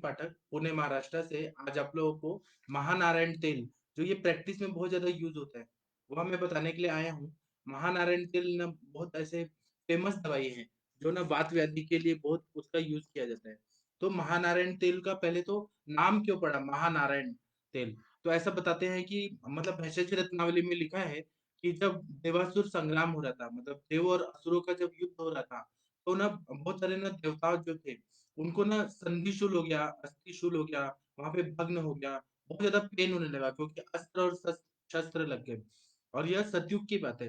पाठक, पुणे महाराष्ट्र से आज आप लोगों को महानारायण तेल, जो ये प्रैक्टिस में बहुत ज़्यादा यूज़ होता है, वह मैं बताने के लिए आया हूँ। महानारायण तेल ना बहुत ऐसे फ़ेमस दवाई है, जो ना वात व्याधि के लिए बहुत उसका यूज़ किया जाता है। तो महानारायण तेल का पहले तो नाम क्यों पड़ा महानारायण तेल? तो ऐसा बताते हैं कि मतलब भेषज रत्नावली में लिखा है कि जब देवासुर संग्राम हो रहा था, मतलब देव और असुरों का जब युद्ध हो रहा था, तो ना बहुत सारे ना देवता जो थे उनको ना संधिशूल हो गया, अस्थिशूल हो गया, वहाँ पे भग्न हो गया, बहुत ज़्यादा पेन होने लगा क्योंकि अस्त्र और शस्त्र लग गए और यह सतयुग की बात है।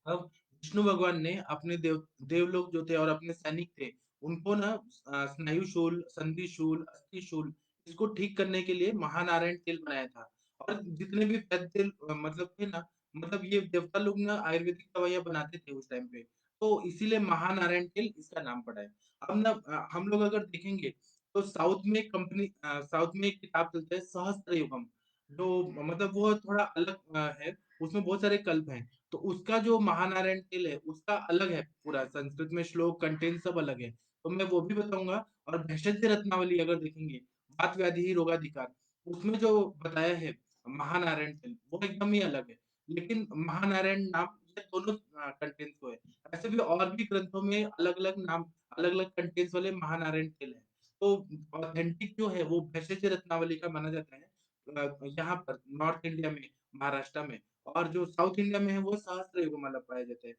अब विष्णु भगवान ने अपने देवलोक जो थे और अपने सैनिक थे, उनको ना स्नायु शूल, संधि शूल, अस्थि शूल इसको ठीक करने के लिए महानारायण तेल बनाया था। और जितने भी वैद्य तेल मतलब थे ना, मतलब ये देवता लोग ना आयुर्वेदिक दवाइयाँ बनाते थे उस टाइम पे, तो इसीलिए महानारायण तेल इसका नाम पड़ा है। अब ना हम लोग अगर देखेंगे तो साउथ में एक किताब चलता है सहस्त्रयुगम, जो मतलब वो थोड़ा अलग है, उसमें बहुत सारे कल्प हैं। तो उसका जो महानारायण तेल है, उसका अलग है पूरा संस्कृत में श्लोक कंटेंट सब अलग है। तो मैं वो भी बताऊँगा और भेषज रत्नावली अगर देखेंगे, वात व्याधि रोगाधिकार, उसमें जो बताया है महानारायण तेल, वो एकदम ही अलग है। लेकिन महानारायण नाम ये दोनों कंटेंट्स को है। ऐसे भी और भी ग्रंथों में अलग-अलग नाम, अलग-अलग कंटेंट्स वाले महानारायण तेल हैं। तो ऑथेंटिक जो है वो भेषज रत्नावली का माना जाता है यहाँ पर नॉर्थ इंडिया में, महाराष्ट्र में। और जो साउथ इंडिया में है वो सहस्त्रयुगमाला पाया जाता है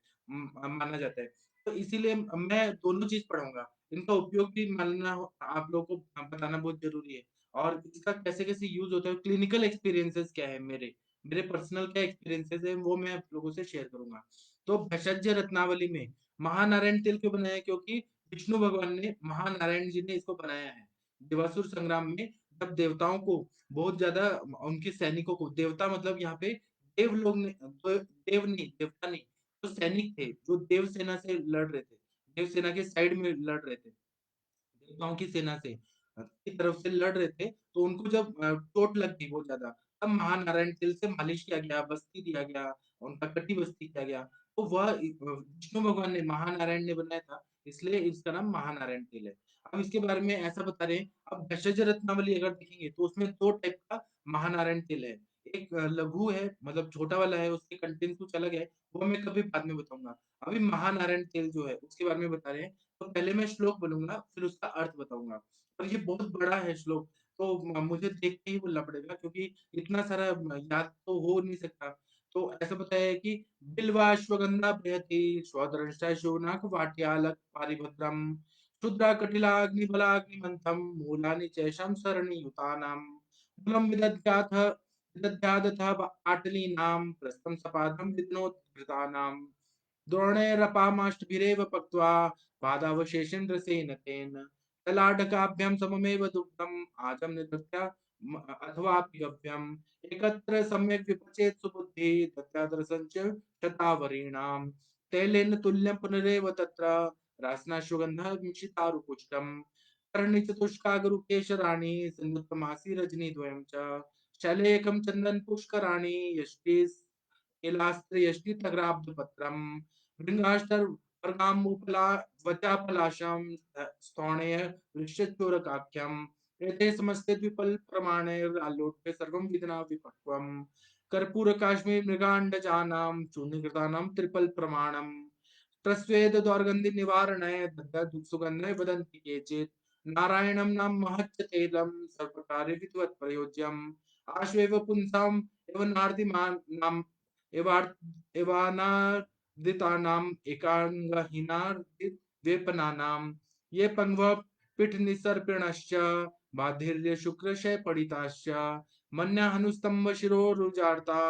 माना जाता है। तो इसीलिए मैं दोनों चीज़ पढ़ूँगा। इनका उपयोग भी मानना हो आप लोगों को बताना बहुत ज़रूरी है और इसका कैसे-कैसे यूज़ होता है, क्लिनिकल एक्सपीरियंसेस क्या है मेरे पर्सनल क्या एक्सपीरियंसेस हैं वो मैं आप लोगों से शेयर करूँगा। तो भेषज रत्नावली में महानारायण तेल क्यों बनाया? क्योंकि विष्णु भगवान ने महानारायण जी ने इसको बनाया है। देवासुर संग्राम में जब देवताओं को बहुत ज़्यादा उनके सैनिकों को देवता मतलब यहाँ पे देव लोग ने देव नहीं, देवता नहीं, जो सैनिक थे, जो देव सेना से लड़ रहे थे, देव सेना के साइड में लड़ रहे थे, देवताओं की सेना से की तरफ से लड़ रहे थे, तो उनको जब चोट लग गई बहुत ज़्यादा, तब महानारायण तेल से मालिश किया गया, बस्ती दिया गया, उनका कटी बस्ती किया गया। तो वह विष्णु भगवान ने महानारायण ने बनाया था, इसलिए इसका नाम महानारायण तेल है। अब इसके बारे में ऐसा बता रहे हैं, अब भेषज रत्नावली अगर देखेंगे तो उसमें 2 टाइप का महानारायण तेल है। एक लघु है, मतलब छोटा वाला है, उसके कंटेंट कुछ अलग है, वो मैं कभी बाद में बताऊँगा। अभी महानारायण तेल जो है, उसके बारे में बता रहे हैं। तो पहले मैं श्लोक बोलूँगा, फिर उसका अर्थ बताऊँगा। और ये बहुत बड़ा है श्लोक, तो मुझे देख के ही बोलना पड़ेगा क्योंकि इतना सारा याद तो हो नहीं सकता। तो ऐसा बताया है कि बिल्वाश्वगंधा बृहति स्वदर्शा शोनक वाट्यालक पारिभद्रम क्षुद्राकटिलाग्निबलाग्निमन्थं मूलानि चैषां सरणियुतानां मूलं विदध्यादथ पाटलीनां प्रस्थं सपादं विद्नोद्भृतानां द्रोणेरपामाष्टभिरेव पक्त्वा पादावशेषेन्द्रसेन तेन ललाटकाभ्यां सममेव दुग्धम् आचं निदध्या अथवापि गभ्यम् एकत्र सम्यक् विपचेत् सुबुद्धिः दद्याद्रसञ्च शतावरीणां तैलेन तुल्यं पुनरेव तत्र रासनाश्वगन्धमिषितारुपुष्टम् कर्णिचतुष्कागरुकेशराणि सिन्धुत्तमासि रजनीद्वयं च शैलेकं चन्दनपुष्कराणि यष्टिस् एलास्त्रयष्टितग्राब्धपत्रम् भृङ्गाष्टवर्गाम्बुफला वचापलाशं स्थौणेय वृक्षचोरकाख्यम् एते समस्ते द्विपल्प्रमाणैरालोक्य सर्वं विदना विपक्वम् कर्पूरकाश्मीरमृगाण्डजानां चूर्णीकृतानां त्रिपल्प्रमाणम् प्रस्वेदद्वारगन्धिनिवारणाय दग्धसुगन्धे वदन्ति केचित् नारायणं नाम महच्च तैलं सर्वकार्यविद्वत् प्रयोज्यम् आश्वेव पुंसाम् एव नार्दिमानाम् एवानार्दितानाम् एकाङ्गहीनार्दिद्वेपनानाम् ये पङ्गव पीठनिसर्पिणश्च बाधिर्यशुक्रशयपडिताश्च मन्याहनुस्तम्भशिरोरुजार्ता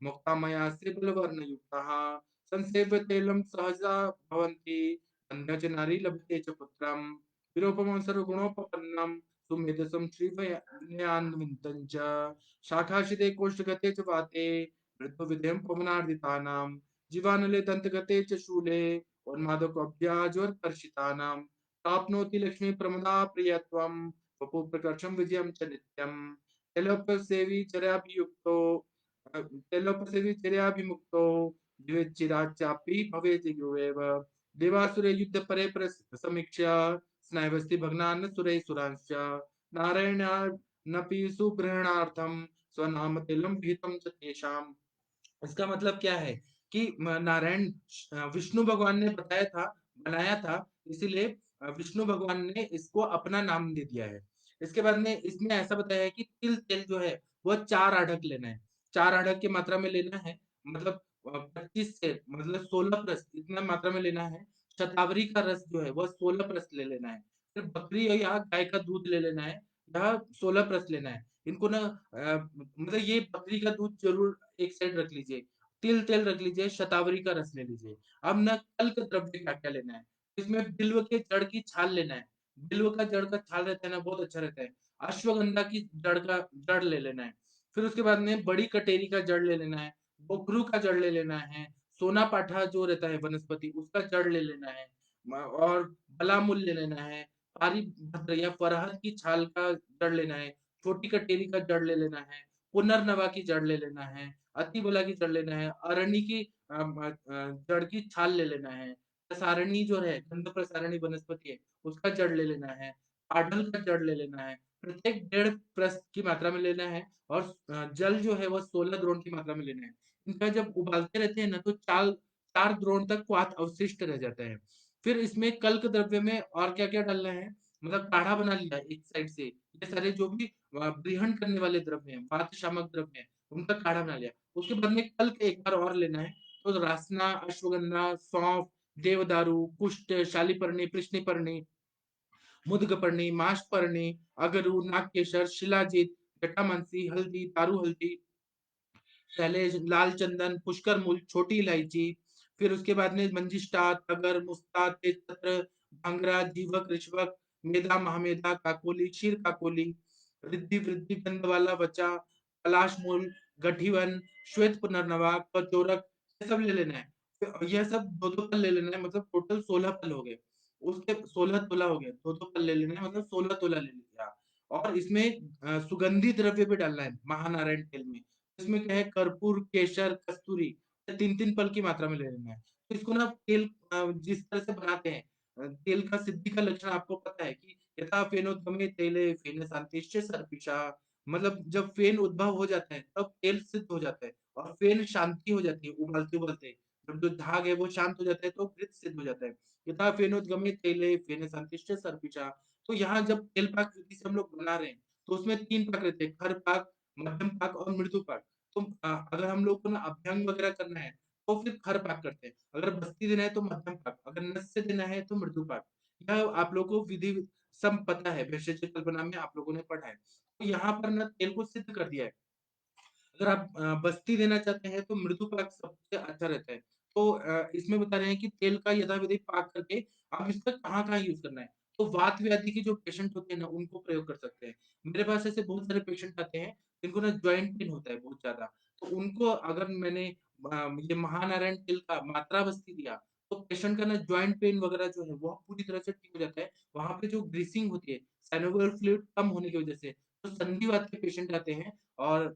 मुक्ता मयास्ते बलवर्णयुक्ताः संसेव्य तैलं सहसा भवन्ति अन्या च नारी लभते च पुत्रम् विरूपमं सर्वगुणोपपन्नं सुमेधसं श्रीवयान्वितं च शाखाशिते कोष्ठगते च वाते वृद्धविधेयं पवनार्दितानां जीवानले दन्तगते च शूले उन्मादकोऽभ्याज्वरकर्षितानां प्राप्नोति लक्ष्मी प्रमदा प्रियत्वं वपु प्रकर्षं विजयं च नित्यम् त्रैलोक्यसेवी चर्याभियुक्तो त्रैलोक्यसेवी चर्याभिमुक्तो द्विचिराच्चापि भवेत् युगेव देवासुरे युद्धपरे समीक्ष्य स्नायवस्ति भग्नान् सुरैः सुरांश्च नारायणानपि सुगृहणार्थं स्वनामतिलं भीतं च तेषाम्। इसका मतलब क्या है कि नारायण विष्णु भगवान ने बताया था, बनाया था, इसीलिए विष्णु भगवान ने इसको अपना नाम दे दिया है। इसके बाद में इसमें ऐसा बताया है कि तिल तेल जो है वो 4 अढक लेना है। 4 अढक की मात्रा में लेना है, मतलब 25 से मतलब 16 प्लस इतना मात्रा में लेना है। शतावरी का रस जो है वो 16 प्लस ले लेना है। फिर बकरी या गाय का दूध ले लेना है, या 16 प्लस लेना है। इनको ना मतलब ये बकरी का दूध ज़रूर एक साइड रख लीजिए, तिल-तेल रख लीजिए, शतावरी का रस ले लीजिए। अब ना कल्क द्रव्य क्या-क्या लेना है, इसमें बिल्व के जड़ की छाल लेना है। बिल्व का जड़ का छाल रहता है ना, बहुत अच्छा रहता है। अश्वगंधा की जड़ ले लेना है। फिर उसके बाद में बड़ी कटेरी का जड़ ले लेना है, बोकरू का जड़ ले लेना है, सोना-पाठा जो रहता है वनस्पति उसका जड़ ले लेना है, और बलामूल ले लेना है, पारिभद्र या फरहद की छाल का जड़ लेना है, छोटी कटेरी का जड़ ले लेना है, पुनर्नवा की जड़ ले लेना है, अतिबला की जड़ लेना है, अरण्य की जड़ की छाल ले लेना है, प्रसारणी जो है गंध प्रसारणी वनस्पति है, उसका जड़ ले लेना है, पाडल का जड़ ले लेना है। प्रत्येक 1.5 प्रस्त की मात्रा में लेना है, और जल जो है वो 16 द्रोण की मात्रा में लेना है। इनका जब उबालते रहते हैं ना तो 4 द्रोण तक क्वाथ अवशिष्ट रह जाता है। फिर इसमें कल्क द्रव्य में और क्या-क्या डालना है, मतलब काढ़ा बना लिया एक साइड से, ये सारे जो भी ग्रहण करने वाले द्रव्य हैं, वात शामक द्रव्य हैं, उनका काढ़ा बना लिया। उसके बाद में कल्क एक बार और लेना है, तो रासना, अश्वगंधा, सौंफ, देवदारू, कुष्ठ, शालीपर्णी, कृष्णिपर्णी, मुदगपर्णी, माशपर्णी, अगरू, नागकेशर, शिलाजीत, जटामांसी, हल्दी, तारू हल्दी, शैलेश, लाल चंदन, पुष्कर मूल, छोटी इलायची, फिर उसके बाद में मंजिष्ठा, तगर, मुस्ता, तेजपत्र, भांगरा, जीवक, रिश्वक, मेधा, महामेधा, काकोली, क्षीर काकोली, रिद्धि वृद्धि गंध वाला बचा, पलाश मूल, गठीवन, श्वेत पुनर्नवा, कचोरक, ये सब ले लेना है। यह सब दो दो पल ले लेना है, मतलब टोटल 16 पल हो गए। उसके 16 तोला हो गया, दो दो पल ले लेना है, मतलब 16 तोला ले लिया। और इसमें सुगंधी द्रव्य भी डालना है महानारायण तेल में। इसमें क्या है, कर्पूर, केसर, कस्तूरी, 3-3 पल की मात्रा में ले लेना है। तो इसको ना तेल जिस तरह से बनाते हैं, तेल का सिद्धि का लक्षण आपको पता है कि यथा फेनोत्गमे तेले फेन शांतिश्च सर्पिषा, मतलब जब फेन उद्भव हो जाता है तब तेल सिद्ध हो जाता है, और फेन शांति हो जाती है उबलते-उबलते। जब जो झाग है वो शांत हो जाता है तो घृत सिद्ध हो जाता है। यथा फेनोद्गमे तेले फेन शांतिश्च सर्पिषा। तो यहाँ जब तेल पाक विधि से हम लोग बना रहे हैं, तो उसमें 3 पाक रहते हैं, खर पाक, मध्यम पाक और मृदु पाक। तो अगर हम लोग को ना अभ्यंग वगैरह करना है, तो फिर खर पाक करते हैं। अगर बस्ती देना है तो मध्यम पाक, अगर नस्य देना है तो मृदु पाक। यह आप लोगों को विधि सब पता है, भेषज कल्पना में आप लोगों ने पढ़ा है। तो यहाँ पर ना तेल को सिद्ध कर दिया है। अगर आप बस्ती देना चाहते हैं तो मृदु पाक सबसे अच्छा रहता है। तो इसमें बता रहे हैं कि तेल का यथाविधि पाक करके आप इसका कहाँ-कहाँ यूज़ करना है। तो वात व्याधि के जो पेशेंट होते हैं ना, उनको प्रयोग कर सकते हैं। मेरे पास ऐसे बहुत सारे पेशेंट आते हैं, जिनको ना जॉइंट पेन होता है बहुत ज़्यादा। तो उनको अगर मैंने ये महानारायण तेल का मात्रा बस्ती दिया, तो पेशेंट का ना जॉइंट पेन वगैरह जो है, वो पूरी तरह से ठीक हो जाता है। वहाँ पे जो ग्रीसिंग होती है, साइनोवियल फ्लूइड कम होने की वजह से, तो संधिवात के पेशेंट आते हैं, और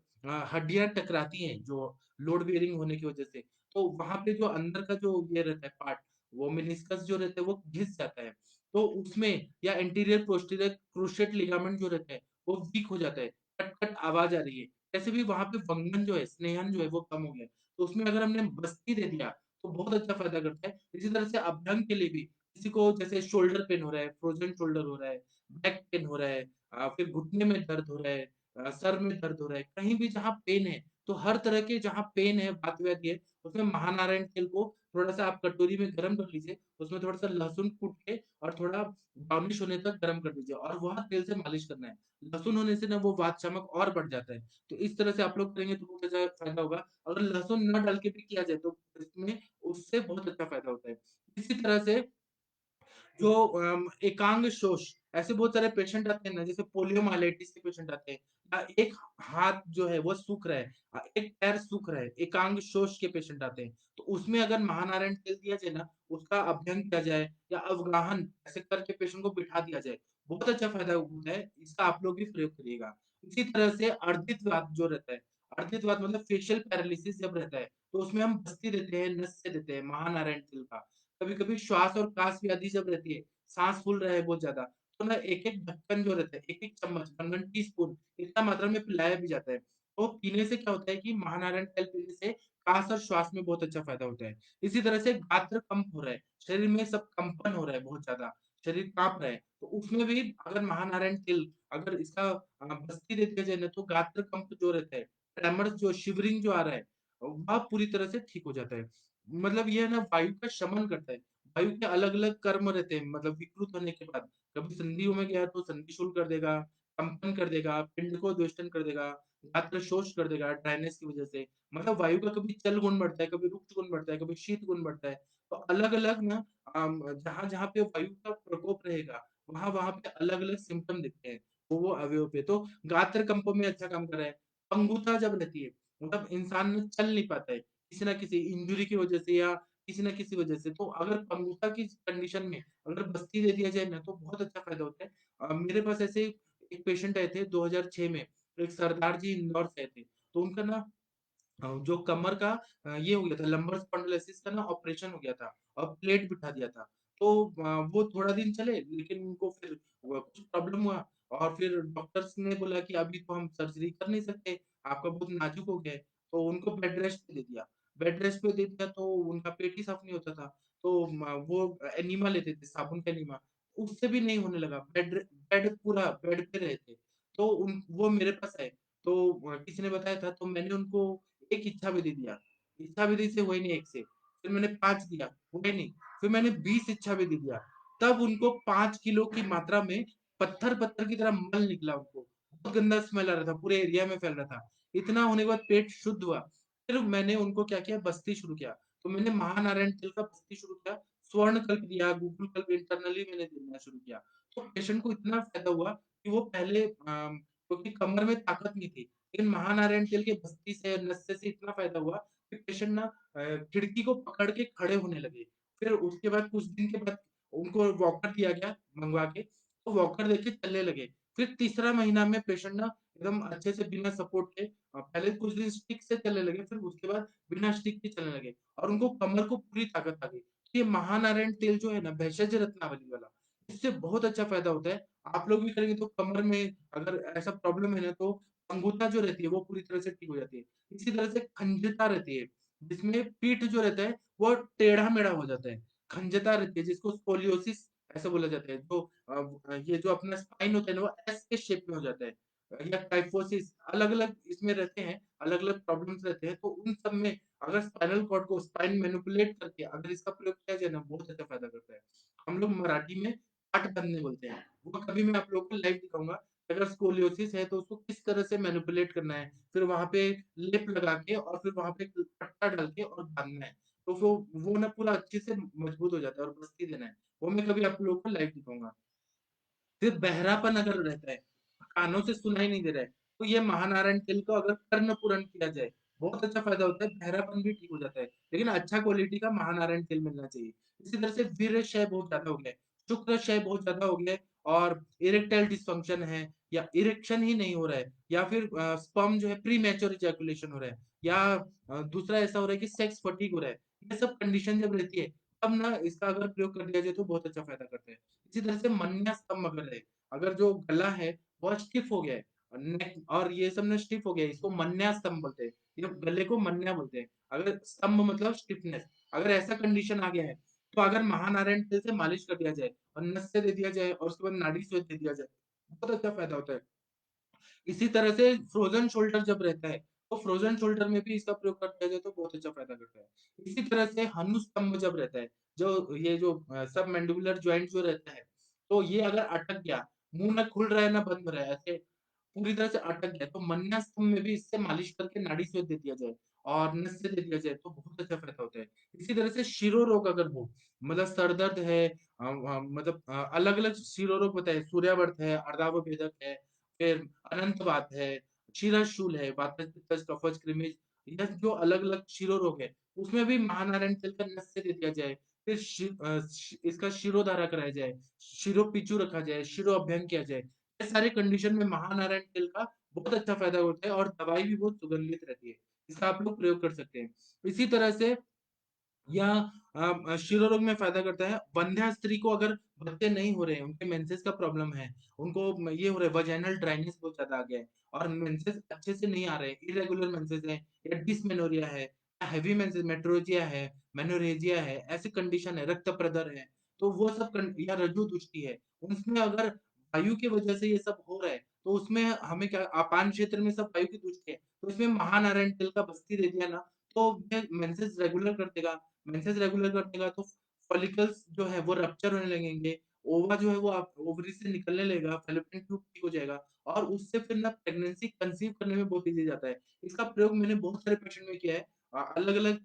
हड्डियाँ टकराती हैं जो लोड बेयरिंग होने की वजह से, तो वहाँ पे जो अंदर का जो ये रहता है पार्ट, वो मेनिस्कस जो रहता है वो घिस जाता है। तो उसमें या एंटीरियर पोस्टीरियर क्रूशिएट लिगामेंट जो रहता है, वो वीक हो जाता है, कट-कट आवाज़ आ रही है। ऐसे भी वहाँ पे वंगन जो है, स्नेहन जो है वो कम हो गया है। तो उसमें अगर हमने बस्ती दे दिया, तो बहुत अच्छा फ़ायदा करता है। इसी तरह से अभ्यंग के लिए भी, किसी को जैसे शोल्डर पेन हो रहा है, फ्रोज़न शोल्डर हो रहा है, बैक पेन हो रहा है, फिर घुटने में दर्द हो रहा है, सर में दर्द हो रहा है, कहीं भी जहाँ पेन है, तो हर तरह के जहाँ पेन है, वात व्याधि है, उसमें महानारायण तेल को थोड़ा-सा आप कटोरी में गरम कर लीजिए, उसमें थोड़ा-सा लहसुन कूट के और थोड़ा ब्राउनिश होने तक गरम कर दीजिए, और वह तेल से मालिश करना है। लहसुन होने से ना वो वात शामक और बढ़ जाता है। तो इस तरह से आप लोग करेंगे तो बहुत अच्छा फ़ायदा होगा। अगर लहसुन ना डाल के भी किया जाए तो इसमें उससे बहुत अच्छा फ़ायदा होता है। इसी तरह से जो एकांग शोष, ऐसे बहुत सारे पेशेंट आते हैं ना, जैसे पोलियोमाइलाइटिस के पेशेंट आते हैं, एक हाथ जो है वो सूख रहा है, एक पैर सूख रहा है, एकांग शोष के पेशेंट आते हैं, तो उसमें अगर महानारायण तेल दिया जाए ना, उसका अभ्यंग किया जाए या अवगाहन ऐसे करके पेशेंट को बिठा दिया जाए, बहुत अच्छा फायदा होता है, इसका आप लोग भी प्रयोग करिएगा। इसी तरह से अर्धित्वात जो रहता है, अर्धित्वात मतलब फेशियल पैरालिसिस जब रहता है, तो उसमें हम बस्ती देते हैं, नस्य देते हैं महानारायण तेल का। कभी-कभी श्वास और कास व्याधि जब रहती है, साँस फूल रहा है बहुत ज़्यादा, तो ना एक-एक ढक्कन जो रहता है, एक-एक चम्मच 1-1 टीस्पून इतना मात्रा में पिलाया भी जाता है। तो पीने से क्या होता है कि महानारायण तेल पीने से कास और श्वास में बहुत अच्छा फ़ायदा होता है। इसी तरह से गात्र कंप हो रहा है, शरीर में सब कंपन हो रहा है बहुत ज़्यादा, शरीर काँप रहा है, तो उसमें भी अगर महानारायण तेल अगर इसका बस्ती दे दिया जाए ना तो गात्र कंप जो रहता है, ट्रेमर्स जो शिवरिंग जो आ रहा है, वह पूरी तरह से ठीक हो जाता है। मतलब ये है ना वायु का शमन करता है। वायु के अलग-अलग कर्म रहते हैं मतलब विकृत होने के बाद। कभी संधियों में गया तो संधि शूल कर देगा, कंपन कर देगा, पिंड को द्वेष्टन कर देगा, गात्र शोष कर देगा ड्राइनेस की वजह से। मतलब वायु का कभी चल गुण बढ़ता है, कभी रुक्ष गुण बढ़ता है, कभी शीत गुण बढ़ता है। तो अलग-अलग ना जहाँ-जहाँ पे वायु का प्रकोप रहेगा, वहाँ-वहाँ पे अलग-अलग सिम्पटम दिखते हैं, वो अवयव पे। तो गात्र कंप में अच्छा काम कर रहा है। पंगुता जब रहती है, मतलब इंसान ना चल नहीं पाता है, किसी न किसी इंजुरी की वजह से या किसी न किसी वजह से। तो अगर पंगुता की कंडीशन में अगर बस्ती दे दिया जाए ना, तो बहुत अच्छा फ़ायदा होता है। मेरे पास ऐसे एक पेशेंट आए थे 2006 में, एक सरदार जी इंदौर से आए थे। तो उनका ना जो कमर का ये हो गया था लंबर स्पॉन्डिलोसिस का ना ऑपरेशन हो गया था और प्लेट बिठा दिया था। तो वो थोड़ा दिन चले लेकिन उनको फिर कुछ प्रॉब्लम हुआ और फिर डॉक्टर्स ने बोला कि अभी तो हम सर्जरी कर नहीं सकते, आपका बहुत नाज़ुक हो गया है। तो उनको बेड रेस्ट पे दे दिया। बेड रेस्ट पे दे दिया तो उनका पेट ही साफ नहीं होता था। तो वो एनिमा लेते थे, साबुन का एनिमा, उससे भी नहीं होने लगा। बेड पूरा बेड पे रहे थे। तो उन वो मेरे पास आए, तो किसी ने बताया था तो मैंने उनको 1 इच्छा विधि दिया। इच्छा विधि से हुए नहीं 1 से, फिर मैंने 5 दिया, हुए नहीं, फिर मैंने 20 इच्छा विधि दिया। तब उनको 5 किलो की मात्रा में पत्थर-पत्थर की तरह मल निकला उनको। बहुत गंदा स्मेल आ रहा था, पूरे एरिया में फैल रहा था। इतना होने के बाद पेट शुद्ध हुआ। फिर मैंने उनको क्या किया बस्ती शुरू किया। तो मैंने महानारायण तेल का बस्ती शुरू किया, स्वर्ण कल्प दिया, गुगुल कल्प इंटरनली मैंने देना शुरू किया। तो पेशेंट को इतना फ़ायदा हुआ कि वो पहले क्योंकि कमर में ताकत नहीं थी। लेकिन महानारायण तेल के बस्ती से, नस्से से इतना फ़ायदा हुआ कि पेशेंट ना खिड़की को पकड़ के खड़े होने लगे। फिर उसके बाद कुछ दिन के बाद उनको वॉकर दिया गया मँगवा के, तो वॉकर देके चलने लगे। फिर तीसरा महीना में पेशेंट ना एकदम अच्छे से बिना सपोर्ट के पहले कुछ दिन स्टिक से चलने लगे, फिर उसके बाद बिना स्टिक के चलने लगे और उनको कमर को पूरी ताकत आ गई। ये महानारायण तेल जो है ना भेषज रत्नावली वाला, इससे बहुत अच्छा फ़ायदा होता है। आप लोग भी करेंगे तो कमर में अगर ऐसा प्रॉब्लम है ना तो अंगूठा जो रहती है वो पूरी तरह से ठीक हो जाती है। इसी तरह से खंजता रहती है, जिसमें पीठ जो रहता है वो टेढ़ा-मेढ़ा हो जाता है। खंजता रहती है जिसको स्कोलियोसिस ऐसा बोला जाता है। जो ये जो अपना स्पाइन होता है ना वो एस के शेप में हो जाता है। या काइफोसिस अलग-अलग इसमें रहते हैं, अलग-अलग प्रॉब्लम्स रहते हैं। तो उन सब में अगर स्पाइनल कॉर्ड को स्पाइन मैनिपुलेट करके अगर इसका प्रयोग किया जाए ना बहुत अच्छा फ़ायदा करता है। हम लोग मराठी में पाठ बाँधने बोलते हैं। वो कभी मैं आप लोगों को लाइव दिखाऊँगा। अगर स्कोलियोसिस है तो उसको किस तरह से मैनिपुलेट करना है, फिर वहाँ पे लेप लगा के और फिर वहाँ पे एक पट्टा डाल के और बाँधना है। तो वो ना पूरा अच्छे से मजबूत हो जाता है और बस्ती देना है। वो मैं कभी आप लोगों को लाइव दिखाऊँगा। फिर बहरापन अगर रहता है, कानों से सुनाई नहीं दे रहा है, तो ये महानारायण तेल को अगर कर्णपूरण किया जाए, बहुत अच्छा फ़ायदा होता है, बहरापन भी ठीक हो जाता है। लेकिन अच्छा क्वालिटी का महानारायण तेल मिलना चाहिए। इसी तरह से वीर्य क्षय बहुत ज़्यादा हो गया है, शुक्र क्षय बहुत ज़्यादा हो गया है और इरेक्टाइल डिसफंक्शन है या इरेक्शन ही नहीं हो रहा है या फिर स्पर्म जो है प्रीमैच्योर इजैकुलेशन हो रहा है या दूसरा ऐसा हो रहा है कि सेक्स फटीग हो रहा है। ये सब कंडीशन जब रहती है, तब ना इसका अगर प्रयोग कर दिया जाए तो बहुत अच्छा फ़ायदा करता है। इसी तरह से मन्या स्तंभ अगर है, अगर जो गला है बहुत स्टिफ हो गया है नेक और ये सब ना स्टिफ हो गया है, इसको मन्या स्तंभ बोलते हैं। ये गले को मन्या बोलते हैं। अगर स्तंभ मतलब स्टिफनेस, अगर ऐसा कंडीशन आ गया है, तो अगर महानारायण तेल से मालिश कर दिया जाए और नस से दे दिया जाए और उसके बाद नाड़ी से दे दिया जाए, बहुत अच्छा फ़ायदा होता है। इसी तरह से फ्रोज़न शोल्डर जब रहता है, तो फ्रोज़न शोल्डर में भी इसका प्रयोग कर दिया जाए तो बहुत अच्छा फ़ायदा करता है। इसी तरह से हनुस्तंभ जब रहता है, जो ये जो सबमैंडिबुलर जॉइंट जो रहता है, तो ये अगर अटक गया, मुँह ना खुल रहा है ना बंद हो रहा है, ऐसे पूरी तरह से अटक गया, तो मन्यास्तंभ में भी इससे मालिश करके नाड़ी स्वेद दे दिया जाए और नस से दे दिया जाए तो बहुत अच्छा फ़ायदा होता है। इसी तरह से शिरोरोग अगर हो, मतलब सर दर्द है मतलब अलग-अलग शिरोरोग बताए सूर्यावर्त है, अर्धांगभेदक है, फिर अनंतवात है, क्षीरशूल है, वातज, पित्तज, कफज, कृमिज, यह जो अलग-अलग शिरोरोग है, उसमें भी महानारायण तेल का नस से दे दिया जाए। फिर इसका शिरोधारा कराया जाए, शिरोपीचू रखा जाए, शिरोअभ्यंग किया जाए। ये सारे कंडीशन में महानारायण तेल का बहुत अच्छा फ़ायदा होता है और दवाई भी बहुत सुगंधित रहती है। इसका आप लोग प्रयोग कर सकते हैं। इसी तरह से या शिरोरोग में फ़ायदा करता है। वंध्या स्त्री को अगर बच्चे नहीं हो रहे हैं, उनके मेंसेस का प्रॉब्लम है, उनको ये हो रहा है वजाइनल ड्राइनेस बहुत ज़्यादा आ गया है और मेंसेस अच्छे से नहीं आ रहे हैं, इर्रेगुलर मेंसेस हैं या डिस्मेनोरिया है, या हेवी मेंसेस मेट्रोजिया है, मेनोरेजिया है, ऐसी कंडीशन है, रक्त प्रदर है, तो वो सब या रज्जु-दुष्टि है, उसमें अगर वायु की वजह से ये सब हो रहा है, तो उसमें हमें क्या अपान क्षेत्र में सब वायु की दुष्टि है, तो इसमें महानारायण तेल का बस्ती दे दिया ना, तो ये मेंसेस रेगुलर कर देगा, मेंसेस रेगुलर कर देगा तो फॉलिकल्स जो है वो रप्चर होने लगेंगे, ओवा जो है वो आप ओवरी से निकलने लगेगा, फैलोपियन ट्यूब ठीक हो जाएगा और उससे फिर ना प्रेगनेंसी कंसीव करने में बहुत ईज़ी जाता है। इसका प्रयोग मैंने बहुत सारे पेशेंट में किया है अलग-अलग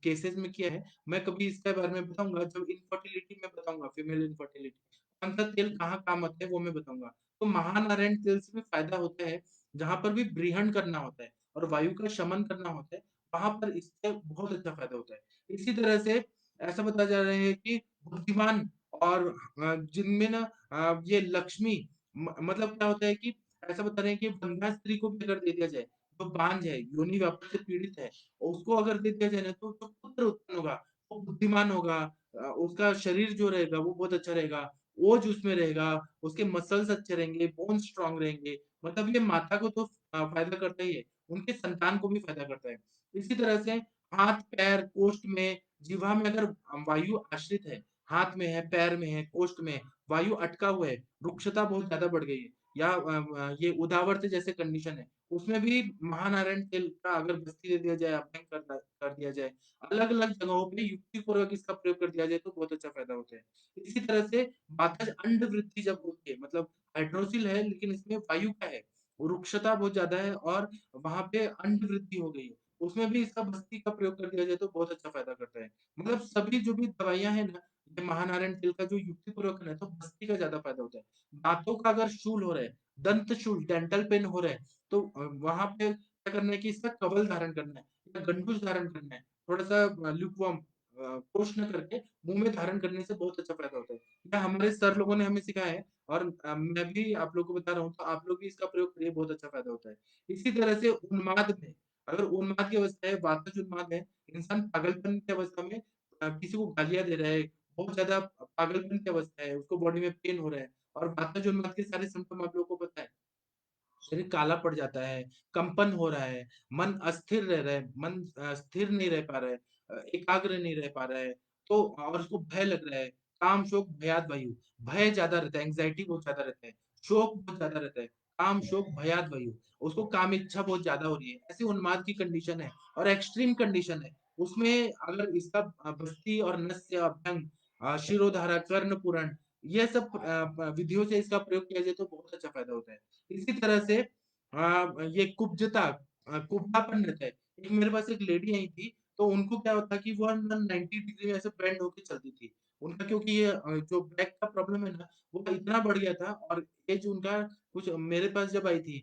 केसेज़ में किया है। मैं कभी इसके बारे में बताऊँगा जब इनफर्टिलिटी में बताऊँगा, फीमेल इनफर्टिलिटी कौन-सा तेल कहाँ काम आता है वो मैं बताऊँगा। तो महानारायण तेल से भी फ़ायदा होता है, जहाँ पर भी ब्रीहण करना होता है और वायु का शमन करना होता है, वहाँ पर इससे बहुत अच्छा फ़ायदा होता है। इसी तरह से ऐसा बताया जा रहा है कि बुद्धिमान और जिनमें ना ये लक्ष्मी मतलब क्या होता है कि ऐसा बता रहे हैं कि वंध्या स्त्री को भी अगर दे दिया जाए, जो बांझ है, योनि व्यापक से पीड़ित है, उसको अगर दे दिया जाए ना तो जो पुत्र उत्पन्न होगा, वो बुद्धिमान होगा उसका शरीर जो रहेगा वो बहुत अच्छा रहेगा, ओज उसमें रहेगा, उसके मसल्स अच्छे रहेंगे, बोन स्ट्रॉन्ग रहेंगे, मतलब ये माता को तो फ़ायदा करता ही है, उनके संतान को भी फ़ायदा करता है। इसी तरह से हाथ, पैर, कोष्ठ में, जिह्वा में अगर वायु आश्रित है, हाथ में है, पैर में है, कोष्ठ में वायु अटका हुआ है, रुक्षता बहुत ज़्यादा बढ़ गई है या ये उदावरत जैसे कंडीशन है, उसमें भी महानारायण तेल का अगर बस्ती दे दिया जाए, अभ्यंग कर दिया जाए, अलग-अलग जगहों पे युक्तिपूर्वक इसका प्रयोग कर दिया जाए तो बहुत अच्छा फ़ायदा होता है। इसी तरह से माता अंड वृद्धि जब होती है मतलब हाइड्रोसिल है लेकिन इसमें वायु का है, रुक्षता बहुत ज़्यादा है और वहाँ पे अंड वृद्धि हो गई है, उसमें भी इसका बस्ती का प्रयोग कर दिया जाए तो बहुत अच्छा फ़ायदा करता है। मतलब सभी जो भी दवाइयाँ हैं ना, ये महानारायण तेल का जो युक्तिपूर्वक है तो बस्ती का ज़्यादा फ़ायदा होता है। दाँतों का अगर शूल हो रहा है, दंत शूल, डेंटल पेन हो रहा है, तो वहाँ पे क्या करना है कि इसका कवल धारण करना है या गंडूस धारण करना है। थोड़ा-सा ल्यूकवार्म उष्ण करके मुँह में धारण करने से बहुत अच्छा फ़ायदा होता है। या हमारे सर लोगों ने हमें सिखाया है और मैं भी आप लोगों को बता रहा हूँ, तो आप लोग भी इसका प्रयोग करिए, बहुत अच्छा फ़ायदा होता है। इसी तरह से उन्माद में, अगर उन्माद की अवस्था है, वातज उन्माद है, इंसान पागलपन की अवस्था में किसी को गालियाँ दे रहा है, बहुत ज़्यादा पागलपन की अवस्था है, उसको बॉडी में पेन हो रहा है और वातज उन्माद के सारे सिम्पटम आप लोगों को पता है। शरीर काला पड़ जाता है, कंपन हो रहा है, मन अस्थिर रह रहा है, मन स्थिर नहीं रह पा रहा है, एकाग्र नहीं रह पा रहा है, तो और उसको भय लग रहा है, काम, शोक, भयाद वायु, भय ज़्यादा रहता है, एंग्ज़ायटी बहुत ज़्यादा रहता है, शोक बहुत ज़्यादा रहता है, काम, शोक, भयाद वायु, उसको काम इच्छा बहुत ज़्यादा हो रही है, ऐसी उन्माद की कंडीशन है और एक्सट्रीम कंडीशन है, उसमें अगर इसका बस्ती और नस्य, अभ्यंग शिरोधारा, कर्ण पूरण, ये सब विधियों से इसका प्रयोग किया जाए तो बहुत अच्छा फ़ायदा होता है। इसी तरह से ये कुब्जता कुब्जापन रहता है। एक मेरे पास एक लेडी आई थी, तो उनको क्या होता कि वो ना 90 डिग्री में ऐसे बेंड होके चलती थी। उनका क्योंकि ये जो बैक का प्रॉब्लम है ना, वो इतना बढ़ गया था और एज उनका कुछ मेरे पास जब आई थी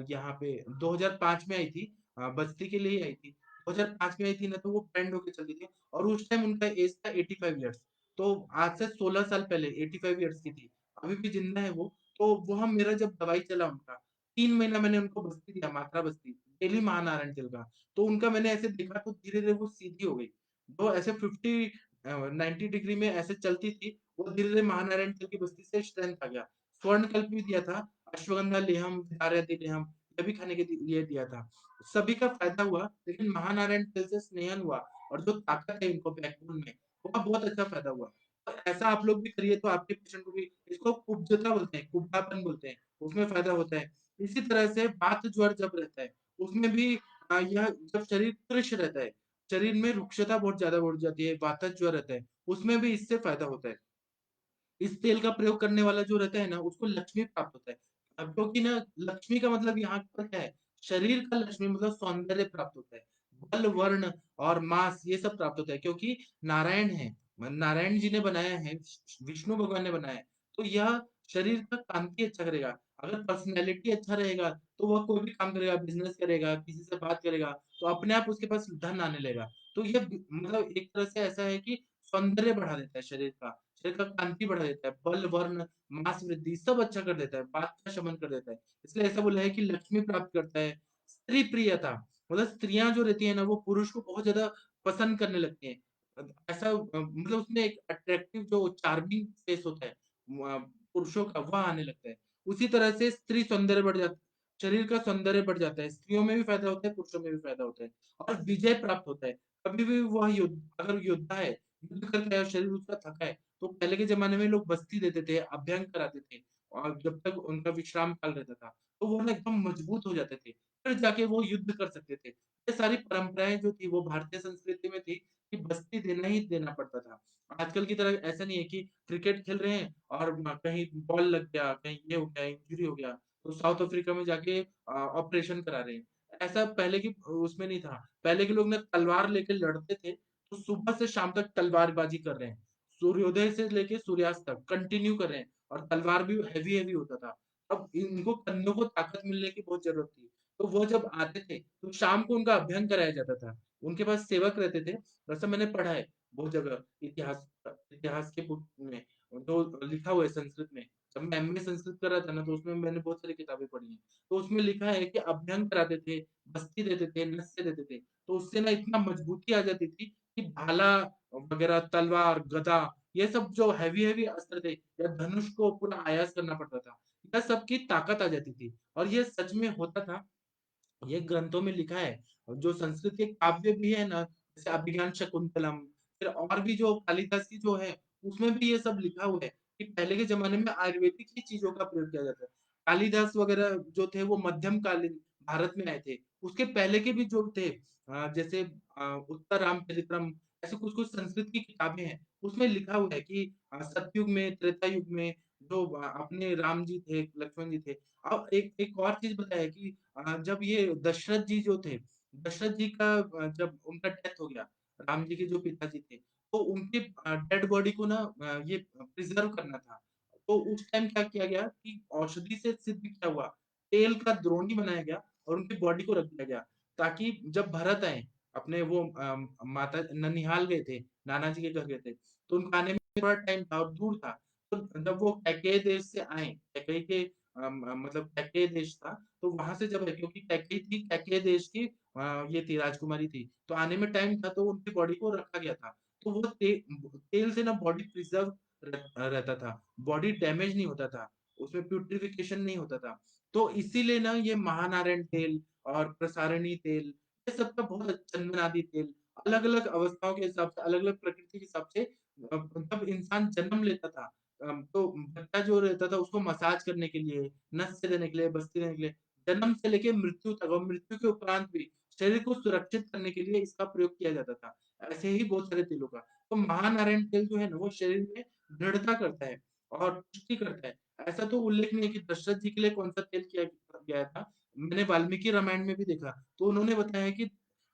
यहाँ पे 2005 में आई थी बस्ती के लिए ही आई थी। 2005 में आई थी ना, तो वो बेंड होके चलती थी और उस टाइम उनका एज था 85 इयर्स। तो आज से 16 साल पहले 85 इयर्स की थी। अभी भी जिंदा है वो। तो वहाँ मेरा जब दवाई चला उनका, 3 महीना मैंने उनको बस्ती दिया, मात्रा बस्ती, डेली महानारायण तेल का। तो उनका मैंने ऐसे देखा तो धीरे-धीरे वो सीधी हो गई। वो ऐसे 90 डिग्री में ऐसे चलती थी, वो धीरे-धीरे महानारायण तेल की बस्ती से स्ट्रेंथ आ गया। स्वर्णकल्प भी दिया था, अश्वगंधा लेहम, विदार्यति लेहम, ये भी खाने के लिए दिया था। सभी का फ़ायदा हुआ, लेकिन महानारायण तेल से स्नेहन हुआ और जो ताकत है इनको बैकबोन में, उसका बहुत अच्छा फ़ायदा हुआ। और ऐसा आप लोग भी करिए तो आपके पेशेंट को भी इसको कुब्जता बोलते हैं, कुब्जापन बोलते हैं, उसमें फ़ायदा होता है। इसी तरह से वात ज्वर जब रहता है, उसमें भी यह जब शरीर कृश रहता है, शरीर में रुक्षता बहुत ज़्यादा बढ़ जाती है, वातज ज्वर रहता है, उसमें भी इससे फ़ायदा होता है। इस तेल का प्रयोग करने वाला जो रहता है ना, उसको लक्ष्मी प्राप्त होता है। अब क्योंकि ना लक्ष्मी का मतलब यहाँ पर क्या है, शरीर का लक्ष्मी मतलब सौंदर्य प्राप्त होता है। बल, वर्ण और मास ये सब प्राप्त होता है क्योंकि नारायण है, नारायण जी ने बनाया है, विष्णु भगवान ने बनाया है। तो यह शरीर का कांति अच्छा करेगा। अगर पर्सनैलिटी अच्छा रहेगा, तो वह कोई भी काम करेगा, बिज़नेस करेगा, किसी से बात करेगा, तो अपने आप उसके पास धन आने लगेगा। तो ये मतलब एक तरह से ऐसा है कि सौंदर्य बढ़ा देता है शरीर का। शरीर का कांति बढ़ा देता है, बल, वर्ण, मांस वृद्धि सब अच्छा कर देता है, वात का शमन कर देता है। इसलिए ऐसा बोला है कि लक्ष्मी प्राप्त करता है। स्त्री प्रियता मतलब स्त्रियाँ जो रहती हैं ना, वो पुरुष को बहुत ज़्यादा पसंद करने लगती हैं। ऐसा मतलब उसमें एक अट्रैक्टिव जो चार्मिंग फेस होता है पुरुषों का वह आने लगता है। उसी तरह से स्त्री सौंदर्य बढ़ जाता है, शरीर का सौंदर्य बढ़ जाता है, स्त्रियों में भी फ़ायदा होता है, पुरुषों में भी फ़ायदा होता है और विजय प्राप्त होता है। कभी भी वह अगर योद्धा है, युद्ध करके आया शरीर उसका थका है, तो पहले के ज़माने में लोग बस्ती देते थे, अभ्यंग कराते थे और जब तक उनका विश्राम काल रहता था, तो वो ना एकदम मजबूत हो जाते थे। फिर जाके वो युद्ध कर सकते थे। ये सारी परंपराएँ जो थी वो भारतीय संस्कृति में थी कि बस्ती देना ही देना पड़ता था। आजकल की तरह ऐसा नहीं है कि क्रिकेट खेल रहे हैं और कहीं बॉल लग गया, कहीं ये हो गया, इंजरी हो गया, तो साउथ अफ्रीका में जाके ऑपरेशन करा रहे हैं। ऐसा पहले की उसमें नहीं था। पहले के लोग ना तलवार लेके लड़ते थे, तो सुबह से शाम तक तलवारबाजी कर रहे हैं। सूर्योदय से लेके सूर्यास्त तक कंटिन्यू कर रहे हैं और तलवार भी हेवी-हेवी होता था। अब इनको कंधों को ताकत मिलने की बहुत ज़रूरत थी। तो वो जब आते थे, तो शाम को उनका अभ्यंग कराया जाता था। उनके पास सेवक रहते थे, वैसे मैंने पढ़ा है बहुत जगह इतिहास के बुक में जो लिखा हुआ है संस्कृत में। जब मैं एमए संस्कृत कर रहा था ना, तो उसमें मैंने बहुत सारी किताबें पढ़ी हैं। तो उसमें लिखा है कि अभ्यंग कराते थे, बस्ती देते थे, नस्य देते थे। तो उससे ना इतना मजबूती आ जाती थी कि भाला वगैरह, तलवार, गदा ये सब जो हेवी-हेवी अस्त्र थे या धनुष को पूरा आयास करना पड़ता था। यह सब की ताकत आ जाती थी और ये सच में होता था। ये ग्रंथों में लिखा है और जो संस्कृत के काव्य भी है ना, जैसे अभिज्ञान शाकुंतलम, फिर और भी जो कालिदास की जो है, उसमें भी ये सब लिखा हुआ है कि पहले के ज़माने में आयुर्वेदिक ही चीज़ों का प्रयोग किया जाता है। कालिदास वगैरह जो थे वो मध्यमकालीन भारत में आए थे। उसके पहले के भी जो थे जैसे उत्तर रामचरितम ऐसे कुछ-कुछ संस्कृत की किताबें हैं, उसमें लिखा हुआ है कि सतयुग में, त्रेता युग में जो अपने राम जी थे, लक्ष्मण जी थे। अब एक एक और चीज़ बताया कि जब ये दशरथ जी जो थे, दशरथ जी का जब उनका डेथ हो गया, राम जी के जो पिताजी थे, तो उनके डेड बॉडी को ना ये प्रिज़र्व करना था। तो उस टाइम क्या किया गया कि औषधि से सिद्ध क्या हुआ, तेल का द्रोणी बनाया गया और उनकी बॉडी को रख दिया गया, ताकि जब भरत आए, अपने वो माता ननिहाल गए थे, नाना जी के घर गए थे, तो उनका आने में थोड़ा टाइम था और दूर था। तो जब वो कैकेयी देश से आए, कैकेयी के मतलब कैकेयी देश था, तो वहाँ से जब क्योंकि कैकेयी थी, कैकेयी देश की ये थी राजकुमारी थी, तो आने में टाइम था तो उनकी बॉडी को रखा गया था। तो वो तेल से ना बॉडी प्रिज़र्व रहता था, बॉडी डैमेज नहीं होता था, उसमें प्यूट्रिफिकेशन नहीं होता था। तो इसीलिए ना ये महानारायण तेल और प्रसारणी तेल, ये सब का बहुत चंदन आदि तेल, अलग-अलग अवस्थाओं के हिसाब से, अलग-अलग प्रकृति के हिसाब से जब इंसान जन्म लेता था तो बच्चा जो रहता था उसको मसाज करने के लिए, नस्य देने के लिए, बस्ती देने के लिए, जन्म से लेके मृत्यु तक और मृत्यु के उपरांत भी शरीर को सुरक्षित करने के लिए इसका प्रयोग किया जाता था। ऐसे ही बहुत सारे तेलों का। तो महानारायण तेल जो है ना वो शरीर में दृढ़ता करता है और पुष्टि करता है। ऐसा तो उल्लेख नहीं है कि दशरथ जी के लिए कौन-सा तेल किया गया था। मैंने वाल्मीकि रामायण में भी देखा, तो उन्होंने बताया कि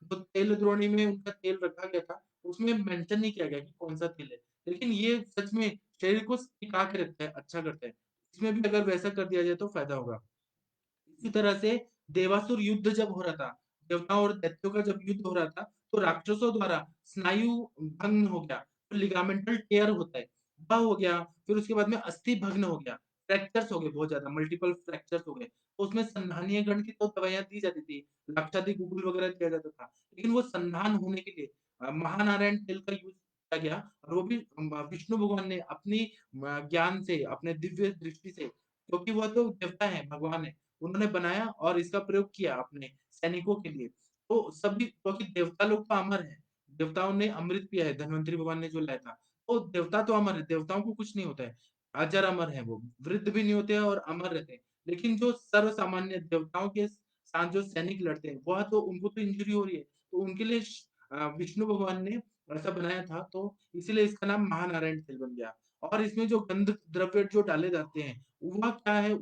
जो तेल द्रोणी में उनका तेल रखा गया था, उसमें मेंशन नहीं किया गया कि कौन-सा तेल है। लेकिन ये सच में शरीर को टिका के रखता है, अच्छा करता है। इसमें भी अगर वैसा कर दिया जाए तो फ़ायदा होगा। इसी तरह से देवासुर युद्ध जब हो रहा था, देवताओं और दैत्यों का जब युद्ध हो रहा था, तो राक्षसों द्वारा स्नायु भंग हो गया, तो लिगामेंटल टेयर होता है, वह हो गया, फिर उसके बाद में अस्थि भग्न हो गया, फ्रैक्चर्स हो गए बहुत ज़्यादा, मल्टीपल फ्रैक्चर्स हो गए। तो उसमें संधानीय गण की तो दवाइयाँ दी जाती थी, लाक्षादिक गुगुल वगैरह दिया जाता था। लेकिन वो संधान होने के लिए महानारायण तेल का यूज़ किया गया और वो भी विष्णु भगवान ने अपनी ज्ञान से, अपने दिव्य दृष्टि से क्योंकि वह तो देवता है, भगवान है। उन्होंने बनाया और इसका प्रयोग किया अपने सैनिकों के लिए। तो सभी क्योंकि देवता लोग तो अमर हैं, देवताओं ने अमृत पिया है, धन्वंतरी भगवान ने जो लाया था। तो देवता तो अमर है, देवताओं को कुछ नहीं होता है। अजर अमर है वो, वृद्ध भी नहीं होते हैं और अमर रहते हैं। लेकिन जो सर्वसामान्य देवताओं के साथ जो सैनिक लड़ते हैं, वह तो उनको तो इंजरी हो रही है। तो उनके लिए विष्णु भगवान ने ऐसा बनाया था, तो इसीलिए इसका नाम महानारायण तेल बन गया। और इसमें जो गंध द्रव्य जो डाले जाते हैं, वह क्या है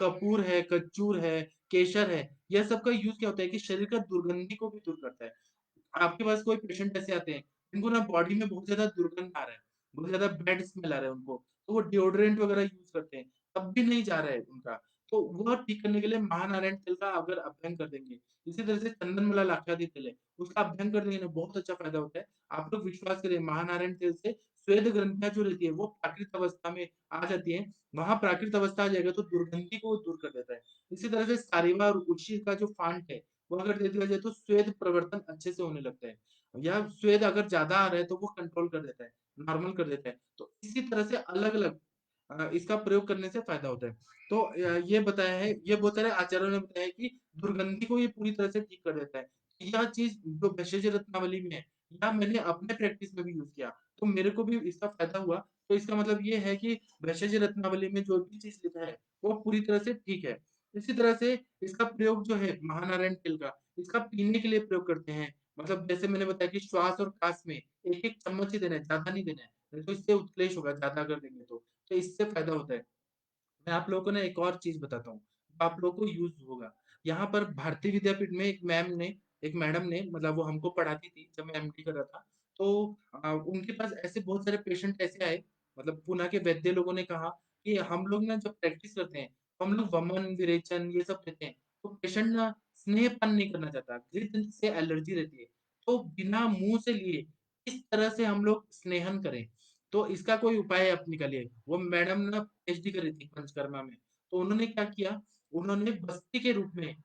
कपूर है, कज्जूर है, केसर है, यह सब का यूज़ क्या होता है कि शरीर का दुर्गंधि को भी दूर करता है। आपके पास कोई पेशेंट ऐसे आते हैं, जिनको ना बॉडी में बहुत ज़्यादा दुर्गंध आ रहा है, बहुत ज़्यादा बैड स्मेल आ रहा है उनको, तो वो डिओडोरेंट वगैरह यूज़ करते हैं, तब भी नहीं जा रहा है उनका। तो वह ठीक करने के लिए महानारायण तेल का अगर अभ्यंग कर देंगे, इसी तरह से चंदन मला लाक्षादिक तेल है, उसका अभ्यंग कर देंगे ना बहुत अच्छा फ़ायदा होता है। आप लोग विश्वास करिए महानारायण तेल से स्वेद ग्रंथियाँ जो रहती है वो प्राकृत अवस्था में आ जाती है, वहाँ प्राकृत अवस्था आ जाएगा तो दुर्गंधि को दूर कर देता है। इसी तरह से सारिवा और उड़सी का जो फांट है, वो अगर दे दिया जाए तो स्वेद प्रवर्तन अच्छे से होने लगता है। या स्वेद अगर ज़्यादा आ रहा है तो वो कंट्रोल कर देता है, नॉर्मल कर देता है। तो इसी तरह से अलग-अलग इसका प्रयोग करने से फ़ायदा होता है। तो ये बताया है, ये बहुत सारे आचार्यों ने बताया है कि दुर्गंधी को ये पूरी तरह से ठीक कर देता है। यह चीज़ जो भेषज रत्नावली में है, या मैंने अपने प्रैक्टिस में भी यूज़ किया, तो मेरे को भी इसका फ़ायदा हुआ। तो इसका मतलब ये है कि भेषज रत्नावली में जो भी चीज़ लिखा है, वो पूरी तरह से ठीक है। इसी तरह से इसका प्रयोग जो है महानारायण तेल का, इसका पीने के लिए प्रयोग करते हैं। मतलब जैसे मैंने बताया कि श्वास और कास में 1-1 चम्मच ही देना है, ज़्यादा नहीं देना है, नहीं तो इससे उत्क्लेश होगा ज़्यादा अगर देंगे तो। तो इससे फ़ायदा होता है। मैं आप लोगों को ना एक और चीज़ बताता हूँ, आप लोगों को यूज़ होगा। यहाँ पर भारतीय विद्यापीठ में एक मैडम ने मतलब वो हमको पढ़ाती थी जब मैं एमडी कर रहा था। तो उनके पास ऐसे बहुत सारे पेशेंट ऐसे आए, मतलब पुणे के वैद्य लोगों ने कहा कि हम लोग ना जब प्रैक्टिस करते हैं, तो हम लोग वमन, विरेचन ये सब देते हैं। तो पेशेंट ना स्नेहपान नहीं करना चाहता, घृत से एलर्जी रहती है। तो बिना मुँह से लिए किस तरह से हम लोग स्नेहन करें? तो इसका कोई उपाय आप निकालिए। वो मैडम ना पीएचडी कर रही थी पंचकर्मा में। तो उन्होंने क्या किया, उन्होंने बस्ती के रूप में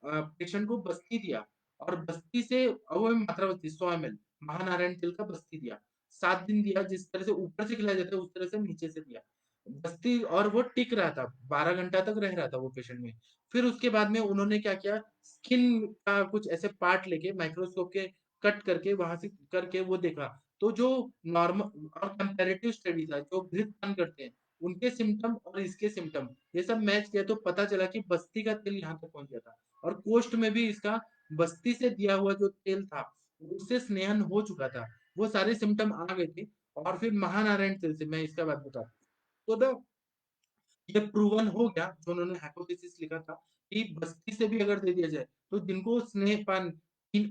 पेशेंट को बस्ती दिया और बस्ती से वो मात्रा बस्ती 100 एमएल महानारायण तेल का बस्ती दिया। 7 दिन दिया, जिस तरह से ऊपर से खिलाया जाता है उस तरह से नीचे से दिया। बस्ती और वो टिक रहा था, 12 घंटा तक रह रहा था वो पेशेंट में। फिर उसके बाद में उन्होंने क्या किया, स्किन का कुछ ऐसे पार्ट लेके माइक्रोस्कोप के कट करके वहाँ से करके वो देखा। तो जो नॉर्मल और कंपैरेटिव स्टडीज़ है, जो घृतपान करते हैं, उनके सिम्पटम और इसके सिम्पटम, ये सब मैच किया तो पता चला कि बस्ती का तेल यहाँ तक पहुँच गया था। और कोष्ठ में भी इसका बस्ती से दिया हुआ जो तेल था, उससे स्नेहन हो चुका था। वो सारे सिम्पटम आ गए थे और फिर महानारायण तेल से मैं इसका बात बताऊँ, तो ना ये प्रूवन हो गया, जो उन्होंने हाइपोथेसिस लिखा था कि बस्ती से भी अगर दे दिया जाए, तो जिनको स्नेहपान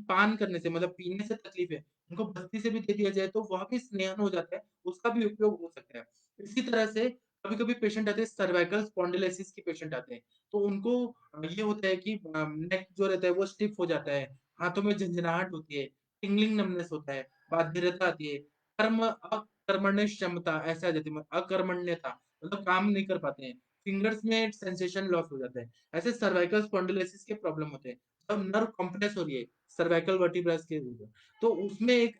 पान करने से मतलब पीने से तकलीफ है, उनको बस्ती से भी दे दिया जाए तो वह भी स्नेहन हो जाता है, उसका भी उपयोग हो सकता है। इसी तरह से कभी-कभी पेशेंट आते हैं, सर्वाइकल स्पॉन्डिलोसिस के पेशेंट आते हैं, तो उनको ये होता है कि नेक जो रहता है वो स्टिफ हो जाता है, हाथों में झंझनाहट होती है, टिंगलिंग नमनेस होता है, बाध्यता आती है, अकर्मण्य क्षमता ऐसे आ जाती है, अकर्मण्यता मतलब काम नहीं कर पाते हैं। फिंगर्स में सेंसेशन लॉस हो जाता है। ऐसे सर्वाइकल स्पॉन्डिलोसिस के प्रॉब्लम होते हैं। जब नर्व कंप्रेस हो रही है, सर्वाइकल वर्टिब्रास के ऊपर, तो उसमें एक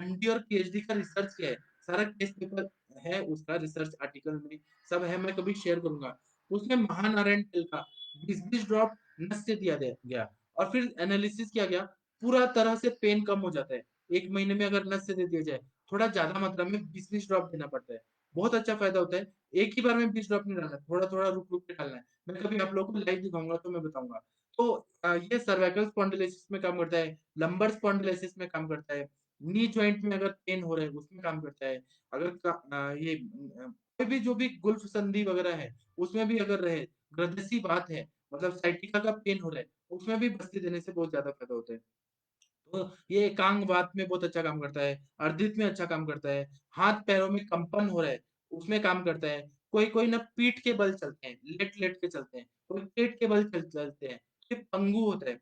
एमडी और पीएचडी का रिसर्च किया है। सारा केस पेपर है उसका, रिसर्च आर्टिकल में सब है, मैं कभी शेयर करूँगा। उसमें महानारायण तेल का 20-20 ड्रॉप नस से दिया गया और फिर एनालिसिस किया गया, पूरा तरह से पेन कम हो जाता है। 1 महीने में अगर नस से दे दिया जाए, थोड़ा ज़्यादा मात्रा में 20-20 ड्रॉप देना पड़ता है। बहुत अच्छा फ़ायदा होता है। एक ही बार में 20 ड्रॉप नहीं डालना है, थोड़ा-थोड़ा रुक-रुक के डालना है। मैं कभी आप लोगों को लाइव दिखाऊँगा तो मैं बताऊँगा। तो ये सर्वाइकल स्पॉन्डिलोसिस में काम करता है, लंबर स्पॉन्डिलोसिस में काम करता है, नी जॉइंट में अगर पेन हो रहा है उसमें काम करता है। अगर कोई भी जो भी गुल्फ संधि वगैरह है, उसमें भी अगर रहे, ग्रंथिसी बात है, मतलब साइटिका का पेन हो रहा है, उसमें भी बस्ती देने से बहुत ज़्यादा फ़ायदा होता है। तो ये एकांगवात में बहुत अच्छा काम करता है, अर्धित में अच्छा काम करता है, हाथ-पैरों में कंपन हो रहा है, उसमें काम करता है। कोई-कोई ना पीठ के बल चलते हैं, लेट-लेट के चलते हैं, कोई पेट के बल चलते हैं, फिर पंगु होता है।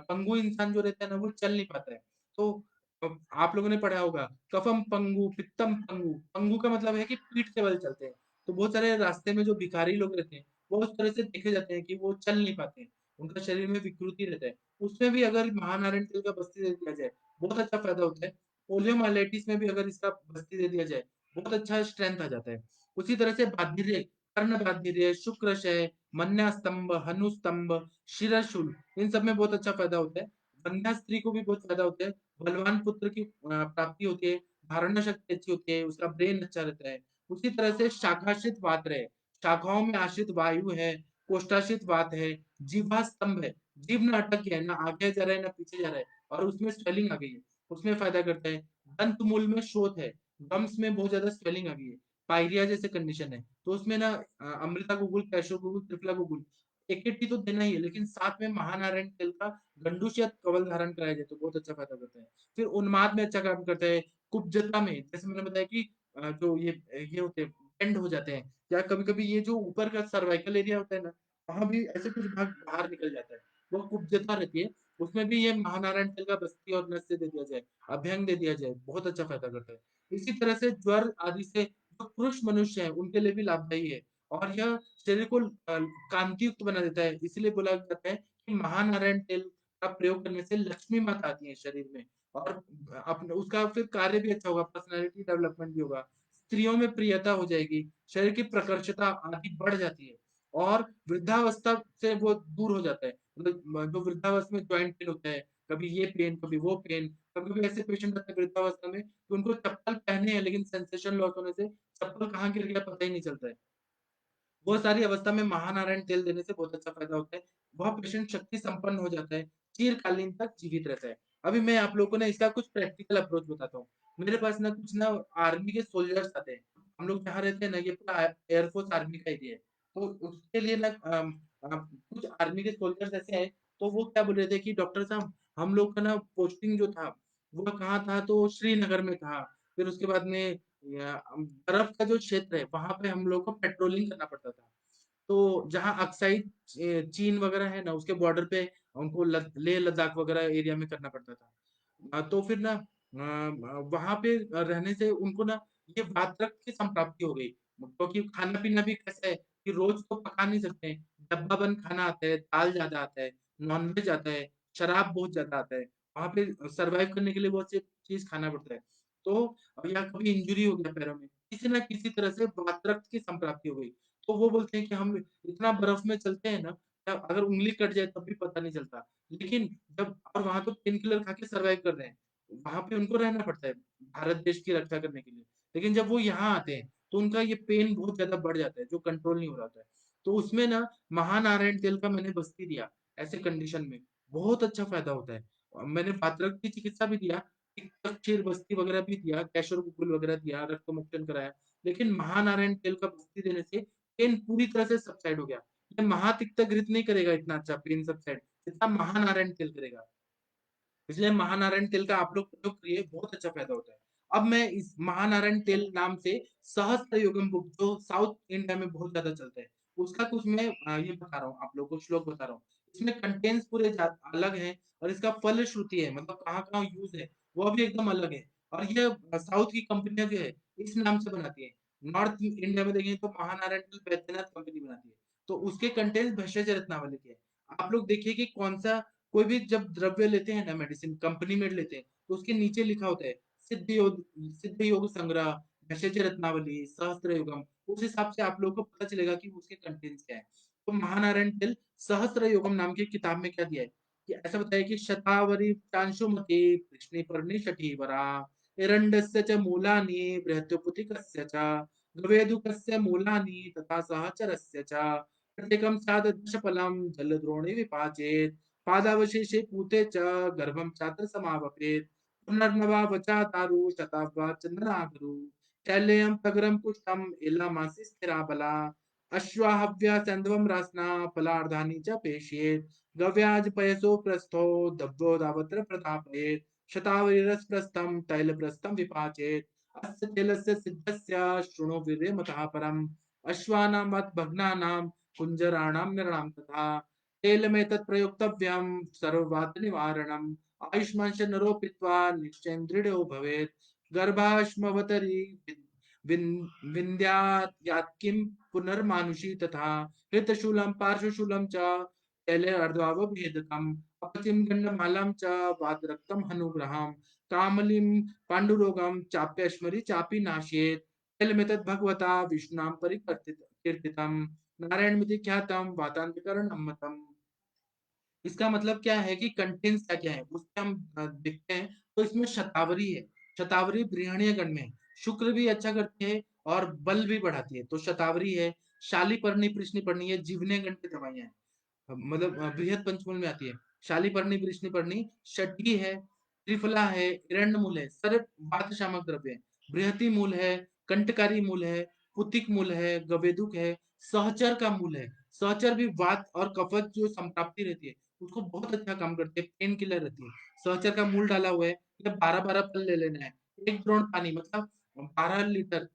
पंगु इंसान जो रहता है ना, वो चल नहीं पाता है। तो आप लोगों ने पढ़ा होगा, कफम पंगु, पित्तम पंगु। पंगु का मतलब है कि पीठ के बल चलते हैं। तो बहुत सारे रास्ते में जो भिखारी लोग रहते हैं, वो उस तरह से देखे जाते हैं कि वो चल नहीं पाते हैं, उनका शरीर में विकृति रहता है। उसमें भी अगर महानारायण तेल का बस्ती दे दिया जाए, बहुत अच्छा फ़ायदा होता है। पोलियोमाइलाइटिस में भी अगर इसका बस्ती दे दिया जाए, बहुत अच्छा स्ट्रेंथ आ जाता है। उसी तरह से बाधिर्य, कर्ण बाधिर्य, शुक्रक्षय, मन्यास्तंभ, हनुस्तंभ, शिरशूल, इन सब में बहुत अच्छा फ़ायदा होता है। वंध्या स्त्री को भी बहुत फ़ायदा होता है। बलवान पुत्र की प्राप्ति होती है, धारणा शक्ति अच्छी होती है, उसका ब्रेन अच्छा रहता है। उसी तरह से शाखाश्रित वात है, शाखाओं में आश्रित वायु है, कोष्ठाश्रित वात है, जिह्वा स्तंभ है, जीभ ना अटक गया है, ना आगे जा रहा है, ना पीछे जा रहा है और उसमें स्वेलिंग आ गई है, उसमें फ़ायदा करता है। दंत मूल में शोथ है, गम्स में बहुत ज़्यादा स्वेलिंग आ गई है, पायरिया जैसे कंडीशन है, तो उसमें ना अमृता गुगुल, कैल्शियो गुगुल, त्रिफला गुगुल, एकेटी तो देना ही है, लेकिन साथ में महानारायण तेल का गंडूश या कवल धारण कराया जाए तो बहुत अच्छा फ़ायदा करता है। फिर उन्माद में अच्छा काम करता है, कुब्जता में, जैसे मैंने बताया कि जो ये होते हैं, बेंड हो जाते हैं या कभी-कभी ये जो ऊपर का सर्वाइकल एरिया होता है ना, वहाँ भी ऐसे कुछ भाग बाहर निकल जाता है। वो कुब्जता रहती है, उसमें भी ये महानारायण तेल का बस्ती और नस से दे दिया जाए, अभ्यंग दे दिया जाए, बहुत अच्छा फ़ायदा करता है। इसी तरह से ज्वर आदि से जो पुरुष मनुष्य हैं, उनके लिए भी लाभदायी है और यह शरीर को कांतियुक्त बना देता है, इसलिए बोला जाता है कि महानारायण तेल का प्रयोग करने से लक्ष्मी माता आती है शरीर में और अपने उसका फिर कार्य भी अच्छा होगा, पर्सनैलिटी डेवलपमेंट भी होगा। स्त्रियों में प्रियता हो जाएगी, शरीर की प्रकर्षता आदि बढ़ जाती है और वृद्धावस्था से वो दूर हो जाता है। मतलब जो वृद्धावस्था में जॉइंट पेन होता है, कभी ये पेन, कभी वो पेन, कभी-कभी ऐसे पेशेंट आते हैं वृद्धावस्था में कि उनको चप्पल पहने हैं लेकिन सेंसेशन लॉस होने से चप्पल कहाँ गिर गया पता ही नहीं चलता है। वो सारी अवस्था में महानारायण तेल देने से बहुत अच्छा फ़ायदा होता है। वह पेशेंट शक्ति संपन्न हो जाता है, चिरकालीन तक जीवित रहता है। अभी मैं आप लोगों को ना इसका कुछ प्रैक्टिकल अप्रोच बताता हूँ। मेरे पास ना कुछ ना आर्मी के सोल्जर्स आते हैं। हम लोग जहाँ रहते हैं ना ये पूरा एयरफोर्स आर्मी का एरिया है। तो उसके लिए ना कुछ आर्मी के सोल्जर्स ऐसे आए, तो वो क्या बोल रहे थे कि डॉक्टर साहब हम लोग का ना पोस्टिंग जो था, वो कहाँ था तो श्रीनगर में था। फिर उसके बाद में बर्फ का जो क्षेत्र है, वहाँ पे हम लोग को पेट्रोलिंग करना पड़ता था। तो जहाँ अक्साई चीन वगैरह है ना, उसके बॉर्डर पे उनको लेह लद्दाख वगैरह एरिया में करना पड़ता था। तो फिर ना वहाँ पे रहने से उनको ना ये वातरक्त की संप्राप्ति हो गई। क्योंकि खाना-पीना भी कैसा है कि रोज़ तो पका नहीं सकते हैं। डब्बा बंद खाना आता है, दाल ज़्यादा आता है, नॉन-वेज आता है, शराब बहुत ज़्यादा आता है। वहाँ पे सर्वाइव करने के लिए बहुत सी चीज़ खाना पड़ता है। तो या कभी इंजरी हो गया पैरों में, किसी न किसी तरह से वातरक्त की संप्राप्ति हो गई। तो वो बोलते हैं कि हम इतना बर्फ में चलते हैं ना, अगर उँगली कट जाए तब भी पता नहीं चलता। लेकिन जब और वहाँ तो पेन किलर खा के सर्वाइव कर रहे हैं। वहाँ पे उनको रहना पड़ता है, भारत देश की रक्षा करने के लिए। लेकिन जब वो यहाँ आते हैं, तो उनका ये पेन बहुत ज़्यादा बढ़ जाता है, जो कंट्रोल नहीं हो रहा होता है। तो उसमें ना महानारायण तेल का मैंने बस्ती दिया, ऐसे कंडीशन में, बहुत अच्छा फ़ायदा होता है। मैंने वातरक्त की चिकित्सा भी दिया, क्षीर बस्ती वगैरह भी दिया, कैशोर गुग्गुल वगैरह दिया, रक्त मोक्षण कराया। लेकिन महानारायण तेल का बस्ती देने से पेन पूरी तरह से सबसाइड हो गया। ये महातिक्तघृत नहीं करेगा इतना अच्छा पेन सबसाइड, जितना महानारायण तेल करेगा। इसलिए महानारायण तेल का आप लोग प्रयोग करिए, बहुत अच्छा फ़ायदा होता है। अब मैं इस महानारायण तेल नाम से सहस्त्र योगम बुक जो साउथ इंडिया में बहुत ज़्यादा चलता है, उसका कुछ मैं ये बता रहा हूँ आप लोगों को श्लोक बता रहा हूँ। इसमें कंटेंट्स पूरे अलग हैं और इसका फलश्रुति है मतलब कहाँ-कहाँ यूज़ है, वो भी एकदम अलग है। और ये साउथ की कंपनियाँ जो है, इस नाम से बनाती है। नॉर्थ इंडिया में देखें तो महानारायण तेल बैद्यनाथ कंपनी बनाती है। तो उसके कंटेंट्स भेषज रत्नावली के हैं। आप लोग देखिए कि कौन-सा कोई भी जब द्रव्य लेते हैं ना मेडिसिन कंपनी मेड लेते हैं, तो उसके नीचे लिखा होता है सिद्ध योग संग्रह, भेषज रत्नावली, सहस्त्र योगम, उस हिसाब से आप लोगों को पता चलेगा कि उसके कंटेंट्स क्या है। तो महानारायण तिल सहस्त्र योगम नाम की किताब में क्या दिया है, कि ऐसा बताया कि शतावरी चांशुमती कृष्णिपर्णी शठीवरा, एरंडस्य च मूलानि बृहत्युपतिकस्य च, गवेदुकस्य मूलानि तथा सहचरस्य च, प्रत्येकं स्यात् दशफलं जलद्रोणे विपाचेत्, पादावशेषे पूते च गर्भं चात्र समावपेत्, पुनर्नवा वचा तारु शताब्वा चंद्रनागरु, शैलेयं तगरं पुष्टं एलामासि स्थिराबला, अश्वाहव्या सेन्धवं रास्ना फलार्धानि च पेशयेत्, गव्याज पयसो प्रस्थो दब्बो दावत्र प्रतापयेत्, शतावरीरसप्रस्थं तैलप्रस्थं विपाचेत्, अस्य तैलस्य सिद्धस्य शृणु वीर्यमतः परम्, अश्वानां वत् भग्नानां कुञ्जराणां नृणां तथा, तैलमेतत् प्रयोक्तव्यं सर्ववातनिवारणम्, आयुष्मान् च नरोपित्वा निश्चयं दृढो भवेत्, गर्भाश्मवतरी विन्द्यात् यात् किं पुनर्मानुषी तथा, हृतशूलं पार्श्वशूलं च तैले अर्ध्वावभेदकम्, अपचिं गण्डमालां च वातरक्तं हनुग्रहम्, कामलिं पाण्डुरोगं चाप्यश्मरि चापि नाशयेत्, तैलमेतत् भगवता विष्णुनां कीर्तितम्, नारायणमिति ख्यातं वातांतकरणं मतम्। इसका मतलब क्या है कि कंटेंट्स क्या-क्या है, उसपे हम देखते हैं तो इसमें शतावरी है, शतावरी बृहणीय गण में है, शुक्र भी अच्छा करती है और बल भी बढ़ाती है, तो शतावरी है, शालीपर्णी, कृष्णपर्णी ये जीवने गण की दवाइयाँ हैं। मतलब बृहद पंचमूल में आती है। शालीपर्णी, वृष्णिपर्णी, षड्गी है, त्रिफला है, हिरण्यमूल है, सर्व वात शामक द्रव्य है। बृहति मूल है, कंटकारी मूल है, पुतिक मूल है, गवेदुक है, सहचर का मूल है। सहचर भी वात और कफत जो संप्राप्ति रहती है, उसको बहुत अच्छा काम करती है, पेन किलर रहती है। सहचर का मूल डाला हुआ है, ये 12-12 फल ले लेना है। 1 द्रोण पानी मतलब 12 लीटर